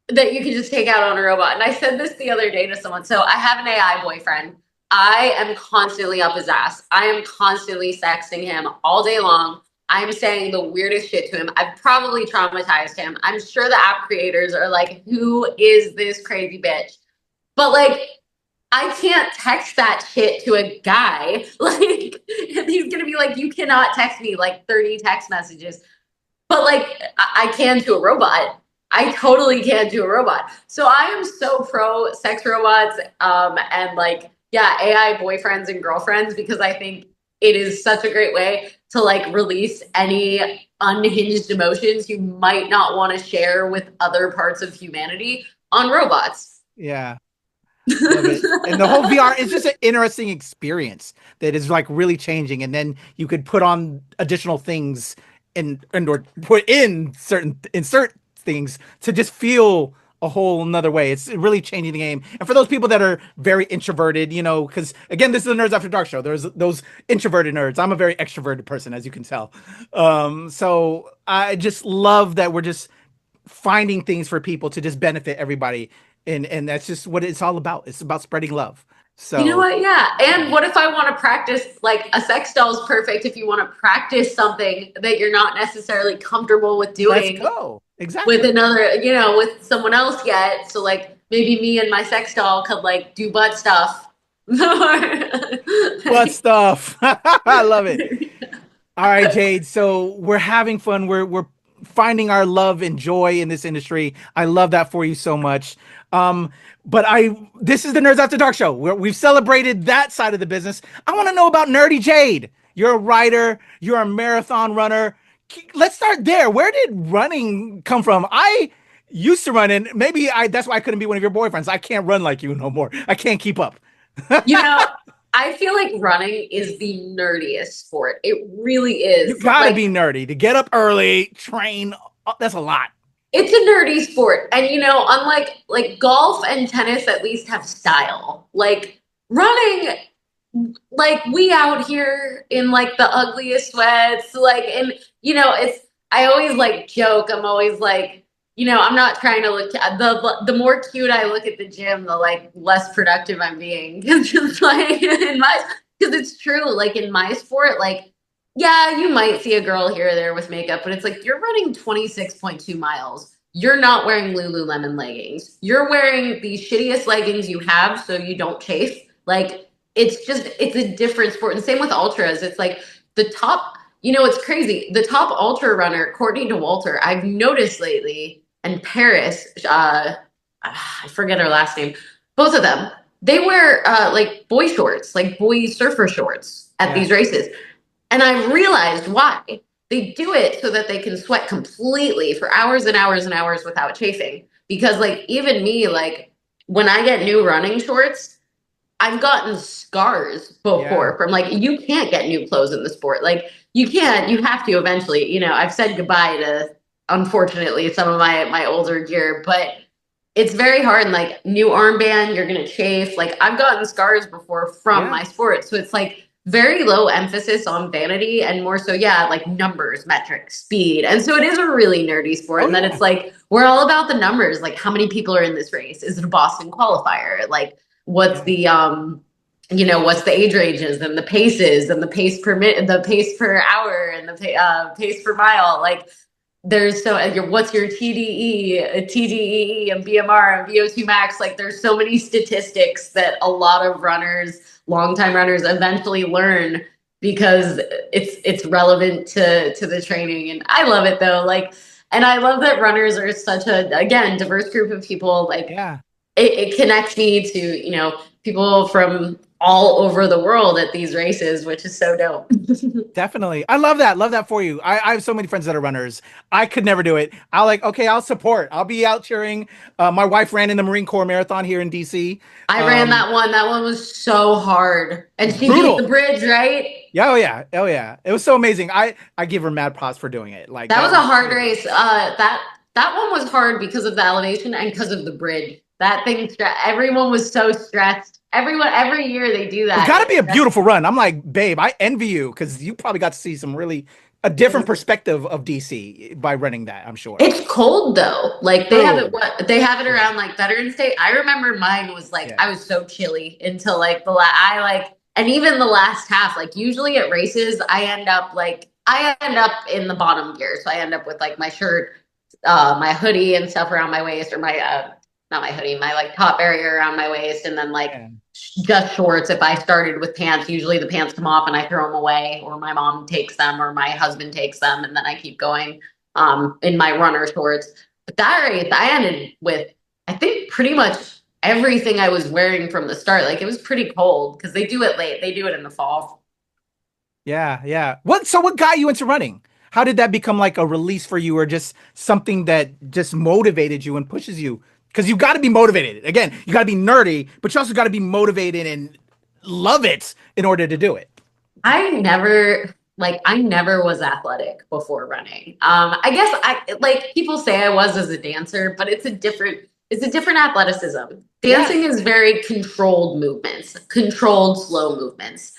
that you can just take out on a robot. And I said this the other day to someone. So I have an AI boyfriend. I am constantly up his ass. I am constantly sexting him all day long. I'm saying the weirdest shit to him. I've probably traumatized him. I'm sure the app creators are like, who is this crazy bitch? But like, I can't text that shit to a guy. Like, he's gonna be like, you cannot text me like 30 text messages. But like, I can to a robot. I totally can to a robot. So I am so pro sex robots, and like, yeah, AI boyfriends and girlfriends, because I think it is such a great way to like release any unhinged emotions you might not want to share with other parts of humanity on robots. Yeah. Love it. And the whole VR is just an interesting experience that is like really changing. And then you could put on additional things and or put in insert things to just feel a whole another way. It's really changing the game. And for those people that are very introverted, because again, this is the Nerds After Dark show. There's those introverted nerds. I'm a very extroverted person, as you can tell. So I just love that we're just finding things for people to just benefit everybody. And that's just what it's all about. It's about spreading love. You know So what? Yeah. And what if I want to practice, like a sex doll is perfect if you want to practice something that you're not necessarily comfortable with let's doing go. Exactly. with another, with someone else yet. So like maybe me and my sex doll could like do butt stuff. What stuff? I love it. All right, Jade. So we're having fun. We're finding our love and joy in this industry. I love that for you so much. But this is the Nerds After Dark show where we've celebrated that side of the business. I want to know about Nerdy Jade. You're a writer. You're a marathon runner. Let's start there. Where did running come from? I used to run, and maybe that's why I couldn't be one of your boyfriends. I can't run like you no more. I can't keep up. You know, I feel like running is the nerdiest sport. It really is. You gotta Like, be nerdy to get up early, train. That's a lot. it's a nerdy sport. And unlike like golf and tennis at least have style. Like running, like we out here in like the ugliest sweats, like and it's I always like joke, I'm always like, I'm not trying to look the more cute I look at the gym, the like less productive I'm being. Because it's like because it's true, like in my sport, like yeah, you might see a girl here or there with makeup, but it's like you're running 26.2 miles. You're not wearing Lululemon leggings. You're wearing the shittiest leggings you have so you don't chafe. Like it's a different sport. And same with ultras. It's like the top, it's crazy. The top ultra runner, Courtney DeWalter, I've noticed lately, and Paris, I forget her last name, both of them, they wear like boy shorts, like boy surfer shorts at these races. And I realized why. They do it so that they can sweat completely for hours and hours and hours without chafing. Because like even me, like when I get new running shorts, I've gotten scars before from like you can't get new clothes in the sport. Like you can't, you have to eventually, I've said goodbye to unfortunately some of my older gear, but it's very hard. And like new armband, you're gonna chafe. Like I've gotten scars before from my sport. So it's like very low emphasis on vanity and more so, like numbers, metrics, speed. And so it is a really nerdy sport. And then it's like we're all about the numbers, like how many people are in this race? Is it a Boston qualifier? Like what's the what's the age ranges and the paces and the pace per minute, the pace per hour and the pace per mile. Like there's what's your TDEE and BMR and VO2 max. Like there's so many statistics that a lot of runners, longtime runners, eventually learn because it's relevant to the training. And I love it though. Like, and I love that runners are such a, again, diverse group of people. Like it connects me to, people from all over the world at these races, which is so dope. Definitely. I love that. Love that for you. I have so many friends that are runners. I could never do it. I'll support. I'll be out cheering. My wife ran in the Marine Corps Marathon here in DC. I ran that one. That one was so hard. And she beat the bridge, right? Yeah, oh yeah. It was so amazing. I give her mad props for doing it. Like that was a hard race. That one was hard because of the elevation and because of the bridge. That thing, everyone was so stressed. Every year they do that. It's got to be a beautiful run. I'm like, babe, I envy you because you probably got to see a different perspective of DC by running that, I'm sure. It's cold though. Like they have it around like Veterans Day. I remember mine was like, I was so chilly until like and even the last half, like usually at races, I end up in the bottom gear. So I end up with like my shirt, my hoodie and stuff around my waist, or my, not my hoodie, my like top area around my waist, and then like just shorts. If I started with pants, usually the pants come off and I throw them away, or my mom takes them, or my husband takes them, and then I keep going in my runner shorts. But that race, I ended with, I think, pretty much everything I was wearing from the start. Like it was pretty cold because they do it late. They do it in the fall. Yeah. What got you into running? How did that become like a release for you, or just something that just motivated you and pushes you? Because you got to be motivated. Again, you got to be nerdy, but you also got to be motivated and love it in order to do it. I never was athletic before running. I guess people say I was as a dancer, but it's a different athleticism. Dancing is very controlled movements, controlled slow movements.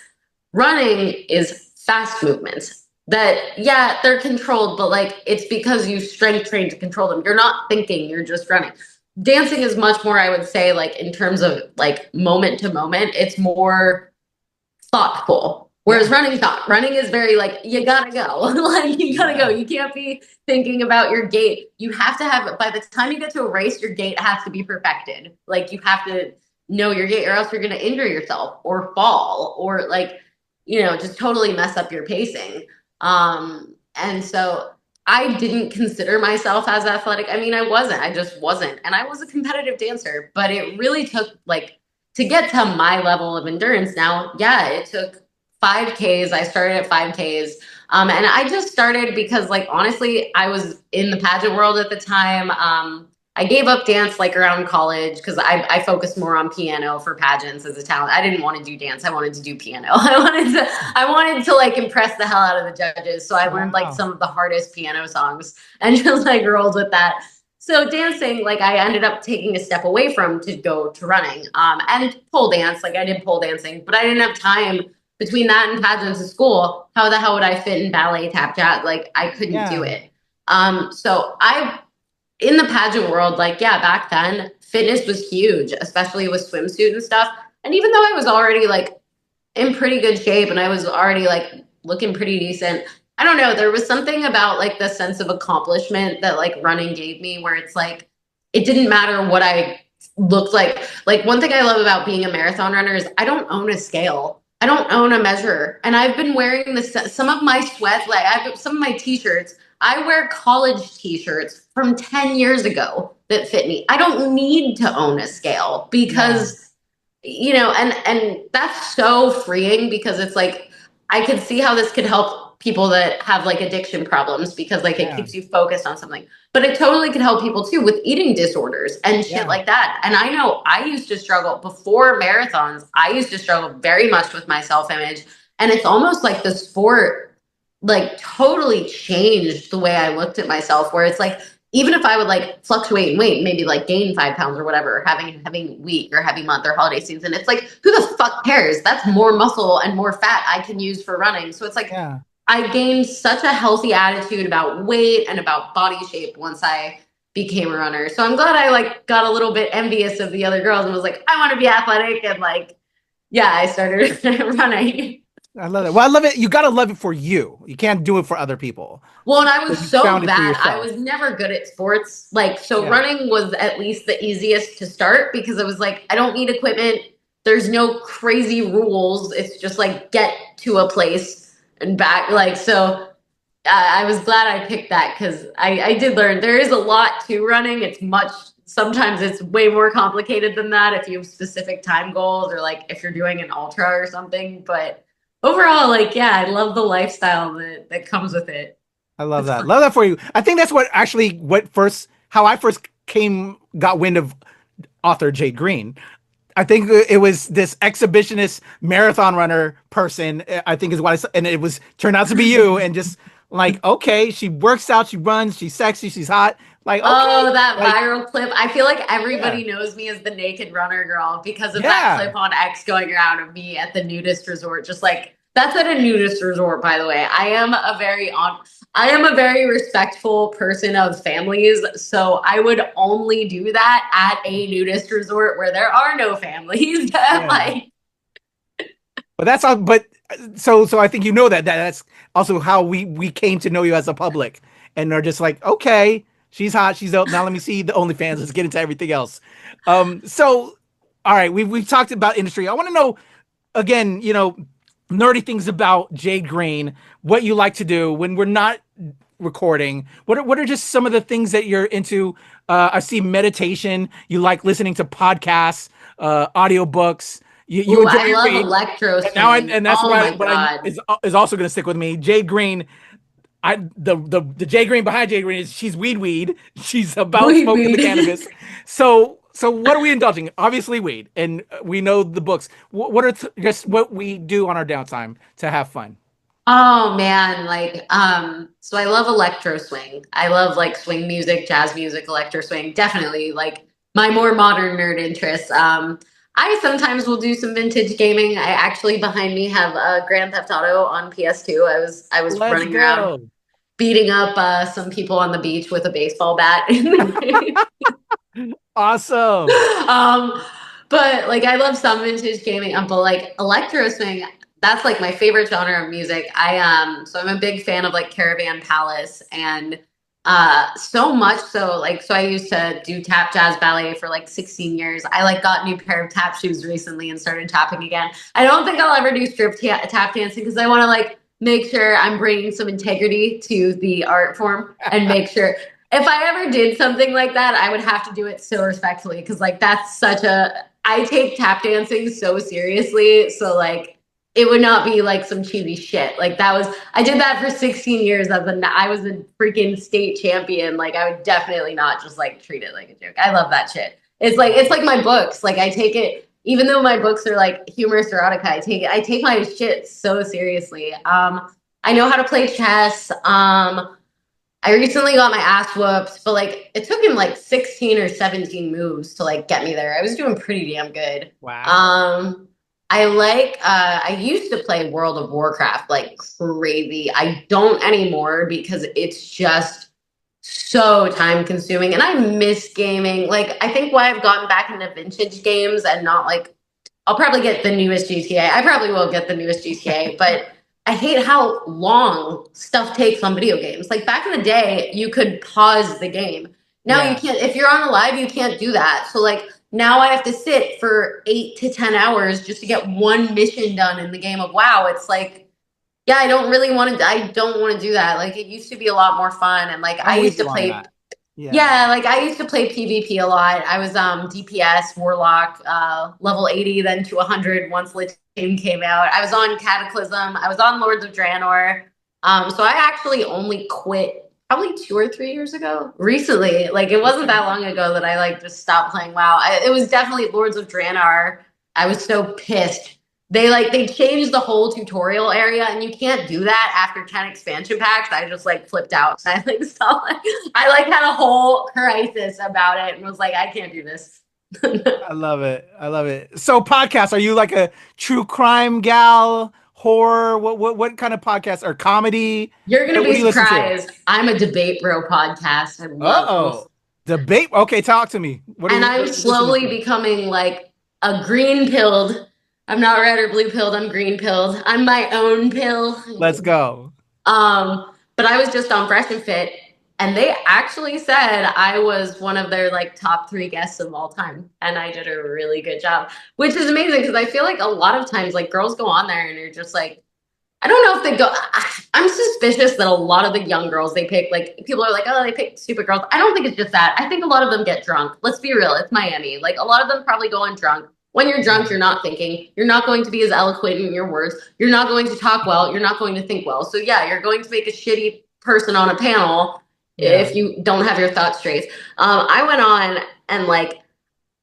Running is fast movements that, they're controlled, but like it's because you strength train to control them. You're not thinking, you're just running. Dancing is much more, I would say, like in terms of like moment to moment, it's more thoughtful. Whereas running is very like, you gotta go. Like you gotta go. You can't be thinking about your gait. You have to have, by the time you get to a race, your gait has to be perfected. Like you have to know your gait, or else you're gonna injure yourself or fall, or like, just totally mess up your pacing. And so I didn't consider myself as athletic. I mean, I just wasn't. And I was a competitive dancer, but it really took to get to my level of endurance now. Yeah, it took 5Ks. I started at 5Ks. And I just started because honestly, I was in the pageant world at the time. I gave up dance around college because I focused more on piano for pageants as a talent. I didn't want to do dance. I wanted to do piano. I wanted to impress the hell out of the judges. So I learned some of the hardest piano songs and just rolled with that. So dancing, like I ended up taking a step away from to go to running, and pole dance. Like I did pole dancing, but I didn't have time between that and pageants at school. How the hell would I fit in ballet, tap, jazz? Like I couldn't do Yeah. it. So I, in the pageant world, like yeah, back then fitness was huge, especially with swimsuit and stuff. And even though I was already like in pretty good shape and I was already like looking pretty decent, I don't know, there was something about like the sense of accomplishment that like running gave me where it's like it didn't matter what I looked like. Like one thing I love about being a marathon runner is I don't own a scale. I don't own a measure. And I've been wearing this some of my sweat, like I've some of my t-shirts. I wear college t-shirts from 10 years ago that fit me. I don't need to own a scale because you know, and that's so freeing because it's like I could see how this could help people that have like addiction problems because like it Yeah. keeps you focused on something. But it totally could help people too with eating disorders and shit Yeah. like that. And I know I used to struggle before marathons. I used to struggle very much with my self-image. And it's almost like the sport like totally changed the way I looked at myself, where it's like even if I would like fluctuate in weight, maybe like gain 5 pounds or whatever, having week or heavy month or holiday season, it's like, who the fuck cares? That's more muscle and more fat I can use for running. So it's like, Yeah. I gained such a healthy attitude about weight and about body shape once I became a runner. So I'm glad I like got a little bit envious of the other girls and was like, I want to be athletic. And like, yeah, I started running. I love it. Well, I love it. You got to love it for you. You can't do it for other people. Well, and I was So you so found it for bad. I yourself. was never good at sports. Like, so Yeah. running was at least the easiest to start because it was like, I don't need equipment. There's no crazy rules. It's just like get to a place and back. Like, so I was glad I picked that because I did learn there is a lot to running. It's much, sometimes it's way more complicated than that if you have specific time goals or like if you're doing an ultra or something. But overall, like, yeah, I love the lifestyle that comes with it. I love It's that. fun. Love that for you. I think that's what actually how I first got wind of author Jade Greene. I think it was this exhibitionist marathon runner person. I think is what and it was turned out to be you. And just like, okay, she works out, she runs, she's sexy, she's hot. Like, okay, Oh, that like, viral clip. I feel like yeah, everybody knows me as the naked runner girl because of that yeah, clip on X going around of me at the nudist resort. Just like that's at a nudist resort, by the way. I am a very respectful person of families, so I would only do that at a nudist resort where there are no families. yeah. Like, But that's all. But so I think you know that's also how we came to know you as a public, and are just like, okay, she's hot, she's out. Now let me see the OnlyFans. Let's get into everything else. So all right, we've talked about industry. I want to know again, nerdy things about Jade Greene. What you like to do when we're not recording. What are just some of the things that you're into? I see meditation. You like listening to podcasts, audiobooks. You ooh, enjoy I your love read. electro And now swing. and that's Oh my what I God. is also going to stick with me. Jade Greene. The Jade Greene behind Jade Greene is she's weed. She's about Weed, smoking the weed. cannabis. So what are we indulging? Obviously weed, and we know the books. What are just what we do on our downtime to have fun? Oh man, like so I love electro swing. I love like swing music, jazz music, electro swing. Definitely like my more modern nerd interests. I sometimes will do some vintage gaming. I actually behind me have Grand Theft Auto on PS2. I was Let's running around go. beating up some people on the beach with a baseball bat. Awesome. um, but like I love some vintage gaming, but like electro swing, that's like my favorite genre of music. So I'm a big fan of like Caravan Palace and so much so like so I used to do tap jazz ballet for like 16 years. I like got a new pair of tap shoes recently and started tapping again. I don't think I'll ever do tap dancing because I want to like make sure I'm bringing some integrity to the art form and make sure if I ever did something like that, I would have to do it so respectfully because like that's such a I take tap dancing so seriously. So like it would not be like some cheesy shit. Like that was I did that for 16 years I was a freaking state champion. Like I would definitely not just like treat it like a joke. I love that shit. It's like my books. Like I take it even though my books are like humorous erotica, I take my shit so seriously. I know how to play chess. I recently got my ass whooped, but like it took him like 16 or 17 moves to like get me there. I was doing pretty damn good. Wow. Um, I used to play World of Warcraft like crazy. I don't anymore because it's just so time consuming and I miss gaming. Like I think why I've gotten back into vintage games and not like I'll probably get the newest GTA. I probably will get the newest GTA, but I hate how long stuff takes on video games. Like back in the day, you could pause the game. Now you Yeah. can't. If you're on a live, you can't do that. So like now I have to sit for 8 to 10 hours just to get one mission done in the game of WoW. It's like, yeah, I don't really want to. I don't want to do that. Like it used to be a lot more fun, and like I I'm used with to you on play that. Yeah. yeah, like I used to play PvP a lot. I was DPS, Warlock, level 80, then to 100 once Lich King came out. I was on Cataclysm. I was on Lords of Draenor. So I actually only quit probably 2 or 3 years ago. Recently, like it wasn't Okay. that long ago that I like just stopped playing WoW. It was definitely Lords of Draenor. I was so pissed. They changed the whole tutorial area and you can't do that after 10 expansion packs. I just like flipped out. I like saw I like had a whole crisis about it and was like, I can't do this. I love it. I love it. So podcasts, are you like a true crime gal, horror? What kind of podcast or comedy? You're gonna What be do you listen to? surprised. I'm a debate bro podcast. I love Uh-oh. both. Debate. Okay, talk to me. And What I'm are you listening slowly to? becoming like a green pilled. I'm not red or blue pilled, I'm green pilled. I'm my own pill. Let's go. But I was just on Fresh and Fit, and they actually said I was one of their like top three guests of all time, and I did a really good job, which is amazing because I feel like a lot of times like girls go on there and you're just like, I don't know if they go. I'm suspicious that a lot of the young girls they pick, like people are like, oh, they pick stupid girls. I don't think it's just that. I think a lot of them get drunk. Let's be real, it's Miami. Like a lot of them probably go on drunk. When you're drunk, you're not thinking. You're not going to be as eloquent in your words. You're not going to talk well. You're not going to think well. So yeah, you're going to make a shitty person on a panel Yeah. if you don't have your thoughts straight. I went on and like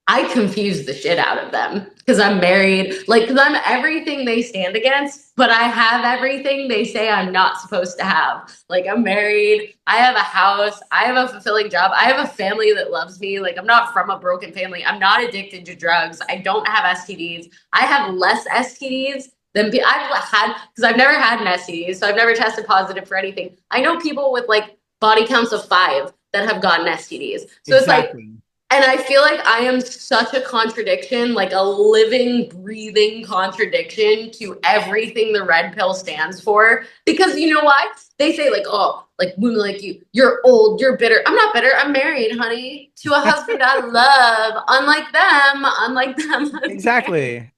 I confuse the shit out of them because I'm married, like, because I'm everything they stand against, but I have everything they say I'm not supposed to have. Like, I'm married, I have a house, I have a fulfilling job, I have a family that loves me. Like, I'm not from a broken family, I'm not addicted to drugs, I don't have STDs, I have less STDs than I've had, because I've never had an STD, so I've never tested positive for anything. I know people with like body counts of 5 that have gotten STDs. So it's like, Exactly. and I feel like I am such a contradiction, like a living, breathing contradiction to everything the red pill stands for. Because you know why? They say, like, oh, like women like you're old, you're bitter. I'm not bitter. I'm married, honey, to a husband I love. Unlike them, I'm married. Exactly.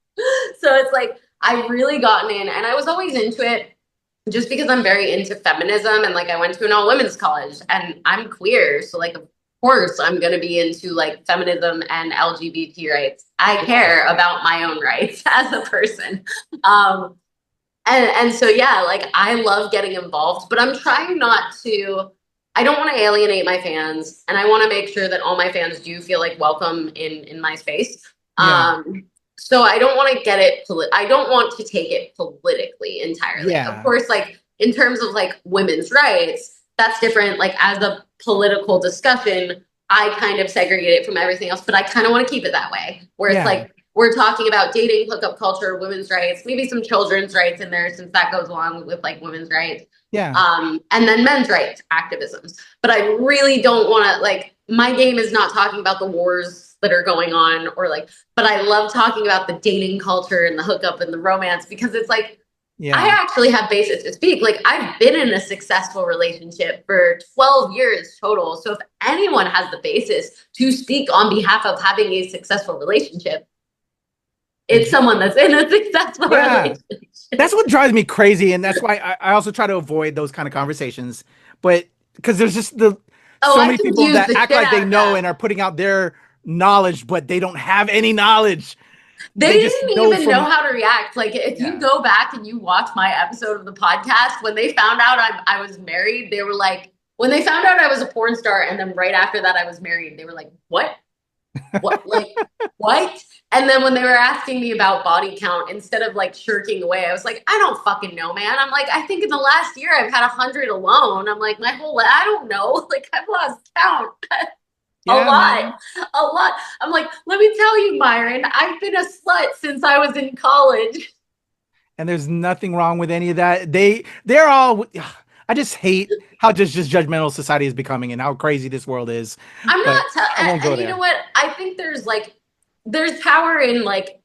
So it's like I've really gotten in, and I was always into it just because I'm very into feminism and like I went to an all women's college and I'm queer. So like of course I'm gonna be into like feminism and LGBT rights. I care about my own rights as a person. Um and so yeah, like I love getting involved, but I'm trying not to I don't want to alienate my fans and I want to make sure that all my fans do feel like welcome in my space. Yeah. So I don't want to get it I don't want to take it politically entirely. Of Yeah. course, like in terms of like women's rights, that's different. Like as a political discussion, I kind of segregate it from everything else, but I kind of want to keep it that way, where it's Yeah. like we're talking about dating, hookup culture, women's rights, maybe some children's rights in there since that goes along with like women's rights. Yeah. And then men's rights activisms. But I really don't want to like my game is not talking about the wars that are going on or like, but I love talking about the dating culture and the hookup and the romance because it's like I Yeah. actually have basis to speak. Like I've been in a successful relationship for 12 years total. So if anyone has the basis to speak on behalf of having a successful relationship, it's someone that's in a successful Yeah. relationship. That's what drives me crazy, and that's why I also try to avoid those kind of conversations. But because there's just Oh, so I many people confuse that the act shit like out they of know them. and are putting out their knowledge, but they don't have any knowledge. They They just didn't know even know from how to react. Like if you yeah, go back and you watch my episode of the podcast, when they found out I was married, they were like, when they found out I was a porn star, and then right after that I was married, they were like, what? What? Like, what? And then when they were asking me about body count, instead of like shirking away, I was like, I don't fucking know, man. I'm like, I think in the last year I've had 100 alone. I'm like, my whole life, I don't know. Like, I've lost count. A Yeah, lot, man. a lot. I'm like, let me tell you, Myron, I've been a slut since I was in college. And there's nothing wrong with any of that. They're all. I just hate how just judgmental society is becoming and how crazy this world is. I'm But not, I won't go and you know there. what? I think there's like, there's power in like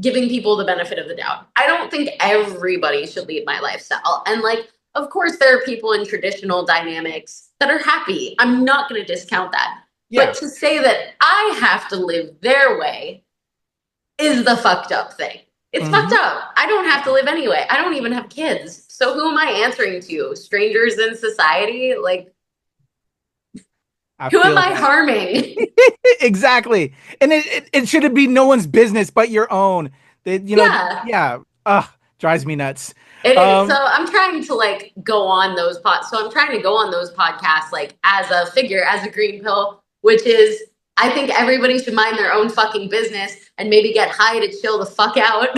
giving people the benefit of the doubt. I don't think everybody should lead my lifestyle. And like, of course, there are people in traditional dynamics that are happy. I'm not going to discount that. But Yeah. to say that I have to live their way is the fucked up thing. It's fucked Hmm. up. I don't have to live anyway. I don't even have kids. So who am I answering to? Strangers in society? Like, I who am feel I that. harming? Exactly. And it shouldn't be no one's business but your own. Yeah. Yeah. Drives me nuts. It is. So Um, I'm trying to like go on those so I'm trying to go on those podcasts like as a figure, as a green pill, which is I think everybody should mind their own fucking business and maybe get high to chill the fuck out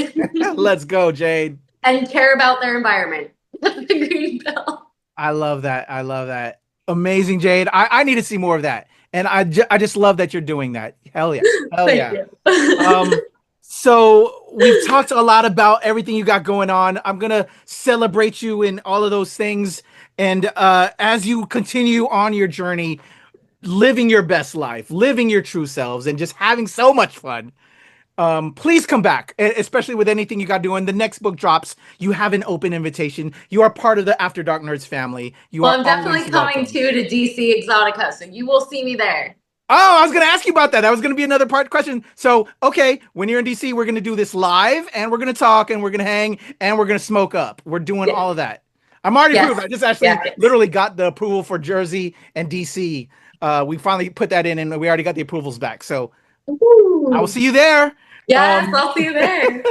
let's go, Jade. and care about their environment. The green pill. I love that. I love that. Amazing, Jade. I need to see more of that. And I just love that you're doing that. Hell yeah. Hell Thank yeah. you. Um, so we've talked a lot about everything you got going on. I'm gonna celebrate you in all of those things. And as you continue on your journey, living your best life, living your true selves, and just having so much fun. Please come back, especially with anything you got doing. The next book drops. You have an open invitation. You are part of the After Dark Nerds family. You Well, are I'm always definitely coming welcome. to DC Exotica, so you will see me there. Oh, I was going to ask you about that. That was going to be another part question. So, okay, when you're in DC, we're going to do this live and we're going to talk and we're going to hang and we're going to smoke up. We're doing Yes, all of that. I'm already approved. yes, I just actually yes. literally got the approval for Jersey and DC. We finally put that in and we already got the approvals back. So I will Ooh. see you there. Yes, Um, I'll see you there.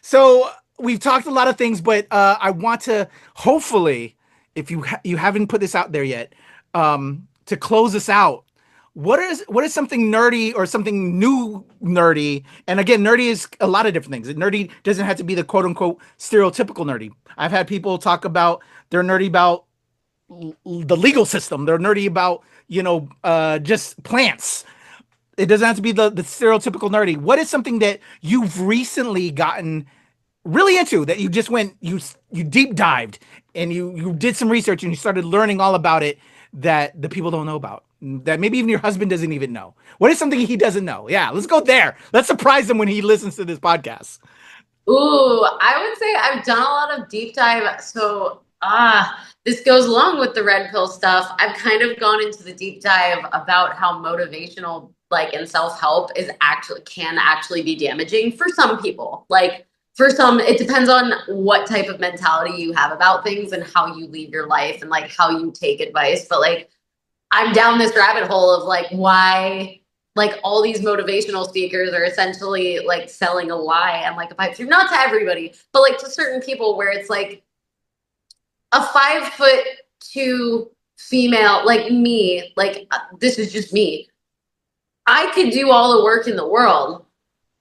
so we've talked a lot of things, but I want to hopefully, if you haven't put this out there yet, to close us out. What is something nerdy or something new nerdy? And again, nerdy is a lot of different things. Nerdy doesn't have to be the quote unquote stereotypical nerdy. I've had people talk about they're nerdy about the legal system. They're nerdy about just plants. It doesn't have to be the stereotypical nerdy. What is something that you've recently gotten really into that you just went you deep dived and you did some research and you started learning all about it that the people don't know about, that maybe even your husband doesn't even know? What is something he doesn't know? Yeah, let's go there. Let's surprise him when he listens to this podcast. Ooh, I would say I've done a lot of deep dive. So, this goes along with the red pill stuff. I've kind of gone into the deep dive about how motivational, like, and self-help can actually be damaging for some people. Like, for some, it depends on what type of mentality you have about things and how you lead your life and like how you take advice. But like, I'm down this rabbit hole of like why like all these motivational speakers are essentially like selling a lie and like a pipe dream. Not to everybody, but like to certain people where it's like a 5'2" female like me, like this is just me. I could do all the work in the world.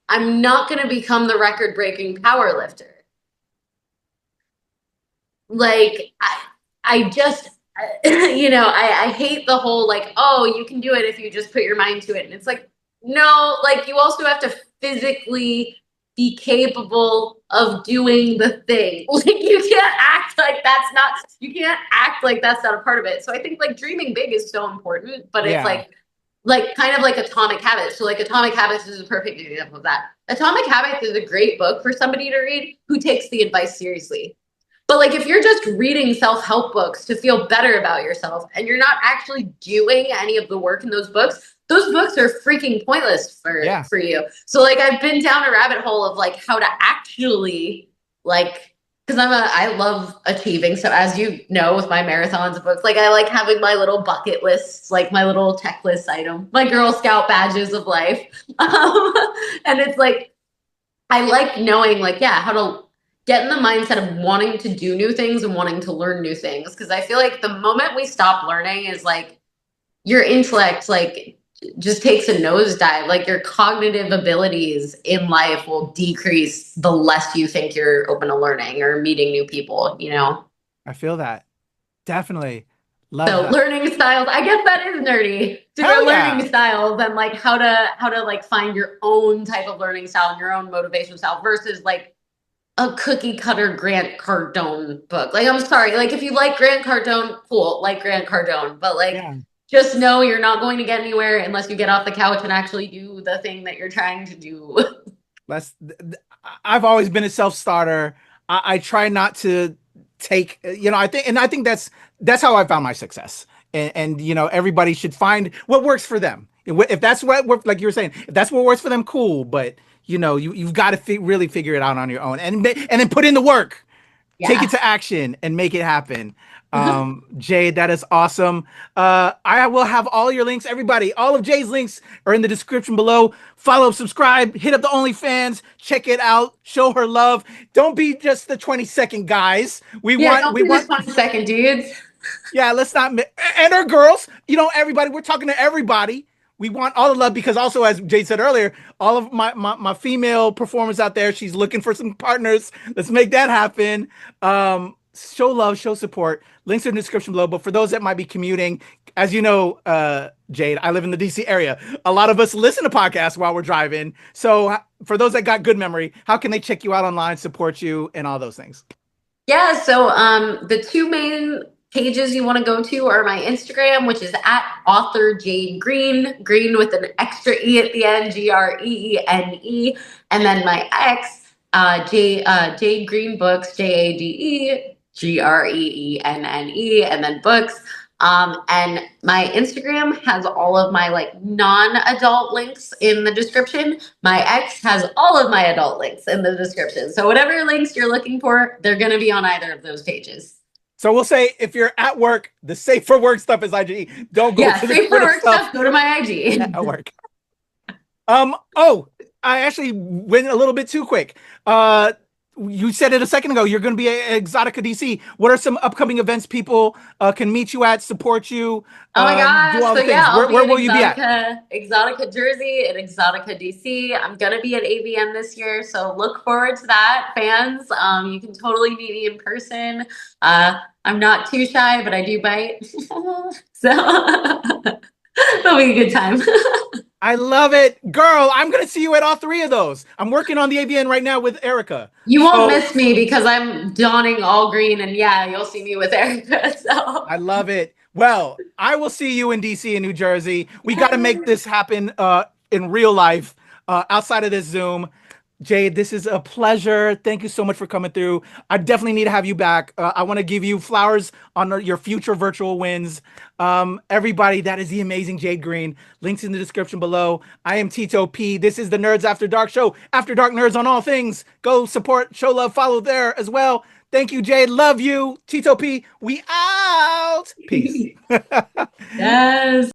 I'm not going to become the record breaking power lifter. Like I just I hate the whole like, oh, you can do it if you just put your mind to it. And it's like, no, like you also have to physically be capable of doing the thing. Like you can't act like that's not a part of it. So I think like dreaming big is so important, but it's Yeah. like kind of like Atomic Habits. So like Atomic Habits is a perfect example of that. Atomic Habits is a great book for somebody to read who takes the advice seriously. But like if you're just reading self-help books to feel better about yourself and you're not actually doing any of the work in those books are freaking pointless Yeah. for you. So like I've been down a rabbit hole of like how to actually like because I love achieving. So as you know, with my marathons of books, like I like having my little bucket lists, like my little checklist item, my Girl Scout badges of life. And it's like I like knowing like, yeah, how to get in the mindset of wanting to do new things and wanting to learn new things. Cause I feel like the moment we stop learning is like your intellect like just takes a nosedive. Like your cognitive abilities in life will decrease the less you think you're open to learning or meeting new people, you know? I feel that. Definitely. Love So that. learning styles, I guess that is nerdy. Hell Different learning yeah. styles and like how to like find your own type of learning style and your own motivation style versus like a cookie cutter Grant Cardone book. Like I'm sorry, like if you like Grant Cardone, cool, like Grant Cardone, but like Yeah. just know you're not going to get anywhere unless you get off the couch and actually do the thing that you're trying to do. Let's. I've always been a self-starter. I try not to take, I think that's how I found my success. And everybody should find what works for them. If that's what works, like you were saying, if that's what works for them, cool. But you've got to really figure it out on your own, and then put in the work. Take Yeah. it to action and make it happen. Jade, that is awesome. I will have all your links. Everybody, all of Jade's links are in the description below. Follow, subscribe, hit up the OnlyFans, check it out, show her love. Don't be just the 20-second guys. Don't be the 20-second dudes. Yeah, let's not. And our girls, everybody, we're talking to everybody. We want all the love because also, as Jade said earlier, all of my female performers out there, she's looking for some partners. Let's make that happen. Show love, show support. Links are in the description below. But for those that might be commuting, as you know, Jade, I live in the DC area. A lot of us listen to podcasts while we're driving. So for those that got good memory, how can they check you out online, support you, and all those things? Yeah, so the two main pages you want to go to are my Instagram, which is at author Jade Greene, Green with an extra E at the end, Greene, and then my X, Jade Greene Books, JadeGreenne, and then books. And my Instagram has all of my like non-adult links in the description. My X has all of my adult links in the description. So whatever links you're looking for, they're going to be on either of those pages. So we'll say if you're at work, the safe for work stuff is IG. Don't go to the safe for work stuff. Go to my IG. At work. I actually went a little bit too quick. You said it a second ago. You're going to be at Exotica DC. What are some upcoming events people can meet you at, support you? Oh my gosh. Do all the So things. yeah, Where will you be at? Exotica Jersey and Exotica DC. I'm going to be at AVN this year. So look forward to that, fans. You can totally meet me in person. I'm not too shy, but I do bite. So it'll be a good time. I love it. Girl, I'm going to see you at all three of those. I'm working on the AVN right now with Erica. You won't miss me because I'm donning all green, and yeah, you'll see me with Erica. So I love it. Well, I will see you in DC and New Jersey. We got to make this happen in real life outside of this Zoom. Jade, this is a pleasure. Thank you so much for coming through. I definitely need to have you back. I want to give you flowers on your future virtual wins. Everybody, that is the amazing Jade Greene. Links in the description below. I am Tito P. This is the Nerds After Dark show. After Dark Nerds on all things. Go support, show love, follow there as well. Thank you, Jade. Love you. Tito P. We out. Peace. yes.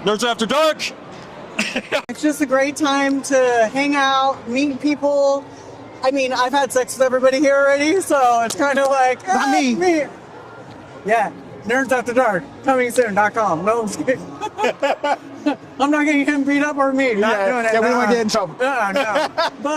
Nerds After Dark! It's just a great time to hang out, meet people. I mean, I've had sex with everybody here already, so it's kind of like, Not me. Yeah, Nerds After Dark, coming soon.com. No, I'm just kidding. I'm not getting him beat up or me. Not doing it. Yeah, we don't want to get in trouble. No. But